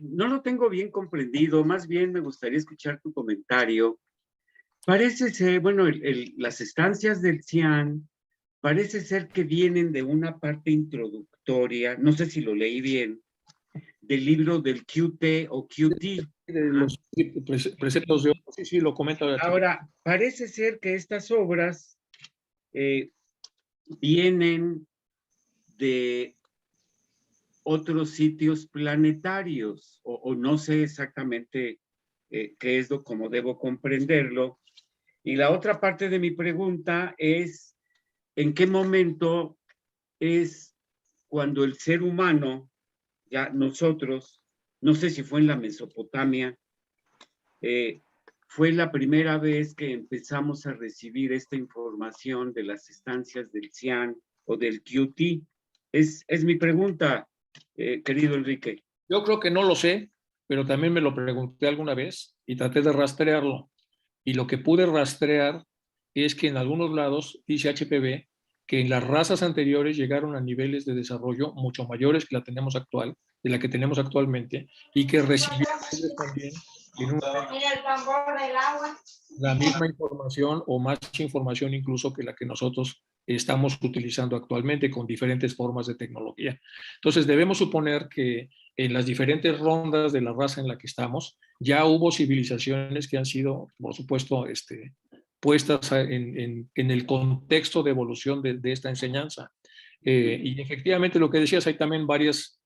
no lo tengo bien comprendido, más bien me gustaría escuchar tu comentario. Parece ser, bueno, las estancias del Xi'an parece ser que vienen de una parte introductoria, no sé si lo leí bien, del libro del QT o QT. De los preceptos de otros, sí, lo comento. Ahora, parece ser que estas obras vienen de otros sitios planetarios, o no sé exactamente qué es cómo debo comprenderlo. Y la otra parte de mi pregunta es, ¿en qué momento es cuando el ser humano, ya nosotros, no sé si fue en la Mesopotamia, fue la primera vez que empezamos a recibir esta información de las estancias del Xi'an o del QT? Es mi pregunta, querido Enrique. Yo creo que no lo sé, pero también me lo pregunté alguna vez y traté de rastrearlo. Y lo que pude rastrear es que en algunos lados, dice HPV, que en las razas anteriores llegaron a niveles de desarrollo mucho mayores que de la que tenemos actualmente, y que recibieron también la misma información o más información incluso que la que nosotros estamos utilizando actualmente con diferentes formas de tecnología. Entonces debemos suponer que en las diferentes rondas de la raza en la que estamos ya hubo civilizaciones que han sido, por supuesto, puestas en el contexto de evolución de esta enseñanza. Y efectivamente lo que decías, hay también varias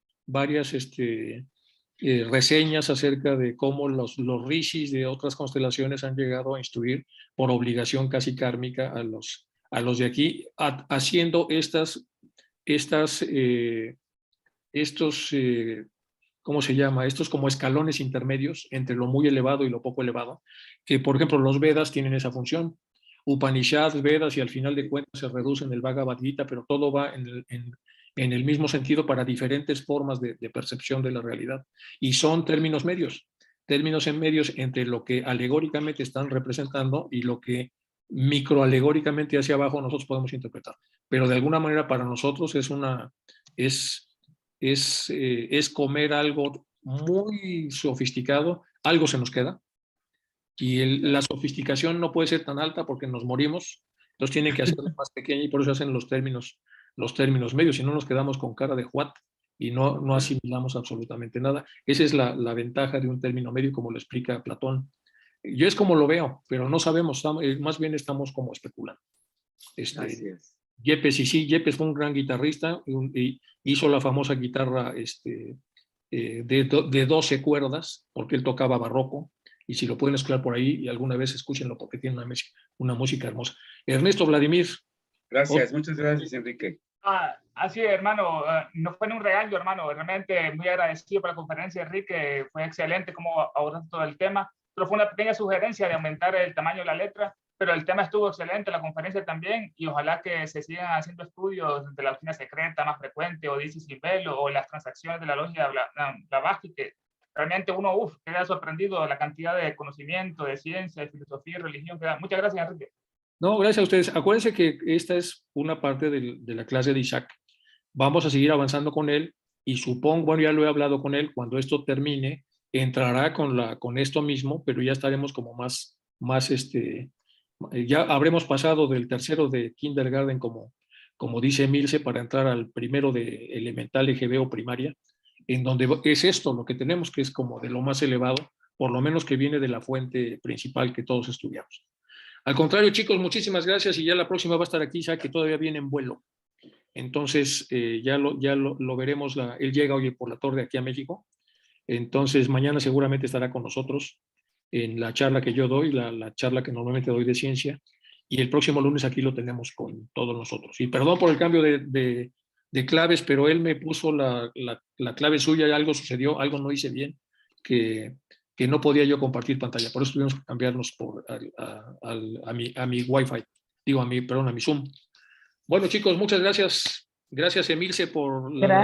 reseñas acerca de cómo los rishis de otras constelaciones han llegado a instruir por obligación casi kármica a los de aquí, haciendo estos, ¿cómo se llama? Estos como escalones intermedios entre lo muy elevado y lo poco elevado, que por ejemplo los Vedas tienen esa función. Upanishads, Vedas, y al final de cuentas se reducen el Bhagavad Gita, pero todo va en el mismo sentido para diferentes formas de percepción de la realidad. Y son términos medios entre lo que alegóricamente están representando y lo que microalegóricamente hacia abajo nosotros podemos interpretar. Pero de alguna manera para nosotros es comer algo muy sofisticado, algo se nos queda, y la sofisticación no puede ser tan alta porque nos morimos, entonces tiene que hacerla más pequeña y por eso hacen los términos medios, si no nos quedamos con cara de what y no asimilamos absolutamente nada. Esa es la ventaja de un término medio, como lo explica Platón. Yo es como lo veo, pero no sabemos, más bien estamos como especulando. Gracias. Yepes, y sí, Yepes fue un gran guitarrista y hizo la famosa guitarra de 12 cuerdas, porque él tocaba barroco, y si lo pueden escuchar por ahí, y alguna vez escúchenlo porque tiene una música hermosa. Ernesto Vladimir. Gracias, muchas gracias, Enrique. Así es, hermano, no fue en un regaño, hermano, realmente muy agradecido por la conferencia, Enrique, fue excelente cómo abordaste todo el tema, pero fue una pequeña sugerencia de aumentar el tamaño de la letra, pero el tema estuvo excelente, la conferencia también, y ojalá que se sigan haciendo estudios de la doctrina secreta más frecuente, o Dices y Velo, o las transacciones de la lógica Blavatsky, que realmente uno queda sorprendido de la cantidad de conocimiento, de ciencia, de filosofía y religión que da. Muchas gracias, Enrique. No, gracias a ustedes. Acuérdense que esta es una parte de la clase de Isaac. Vamos a seguir avanzando con él y supongo, bueno, ya lo he hablado con él, cuando esto termine, entrará con esto mismo, pero ya estaremos como más ya habremos pasado del tercero de kindergarten, como dice Milce, para entrar al primero de elemental, EGB o primaria, en donde es esto lo que tenemos, que es como de lo más elevado, por lo menos que viene de la fuente principal que todos estudiamos. Al contrario, chicos, muchísimas gracias, y ya la próxima va a estar aquí, ya que todavía viene en vuelo. Entonces, ya lo veremos, él llega hoy por la tarde aquí a México, entonces mañana seguramente estará con nosotros en la charla que yo doy, la charla que normalmente doy de ciencia, y el próximo lunes aquí lo tenemos con todos nosotros. Y perdón por el cambio de claves, pero él me puso la clave suya y algo sucedió, algo no hice bien, que no podía yo compartir pantalla, por eso tuvimos que cambiarnos a mi Wi-Fi, a mi Zoom. Bueno, chicos, muchas gracias. Gracias, Emilce, por la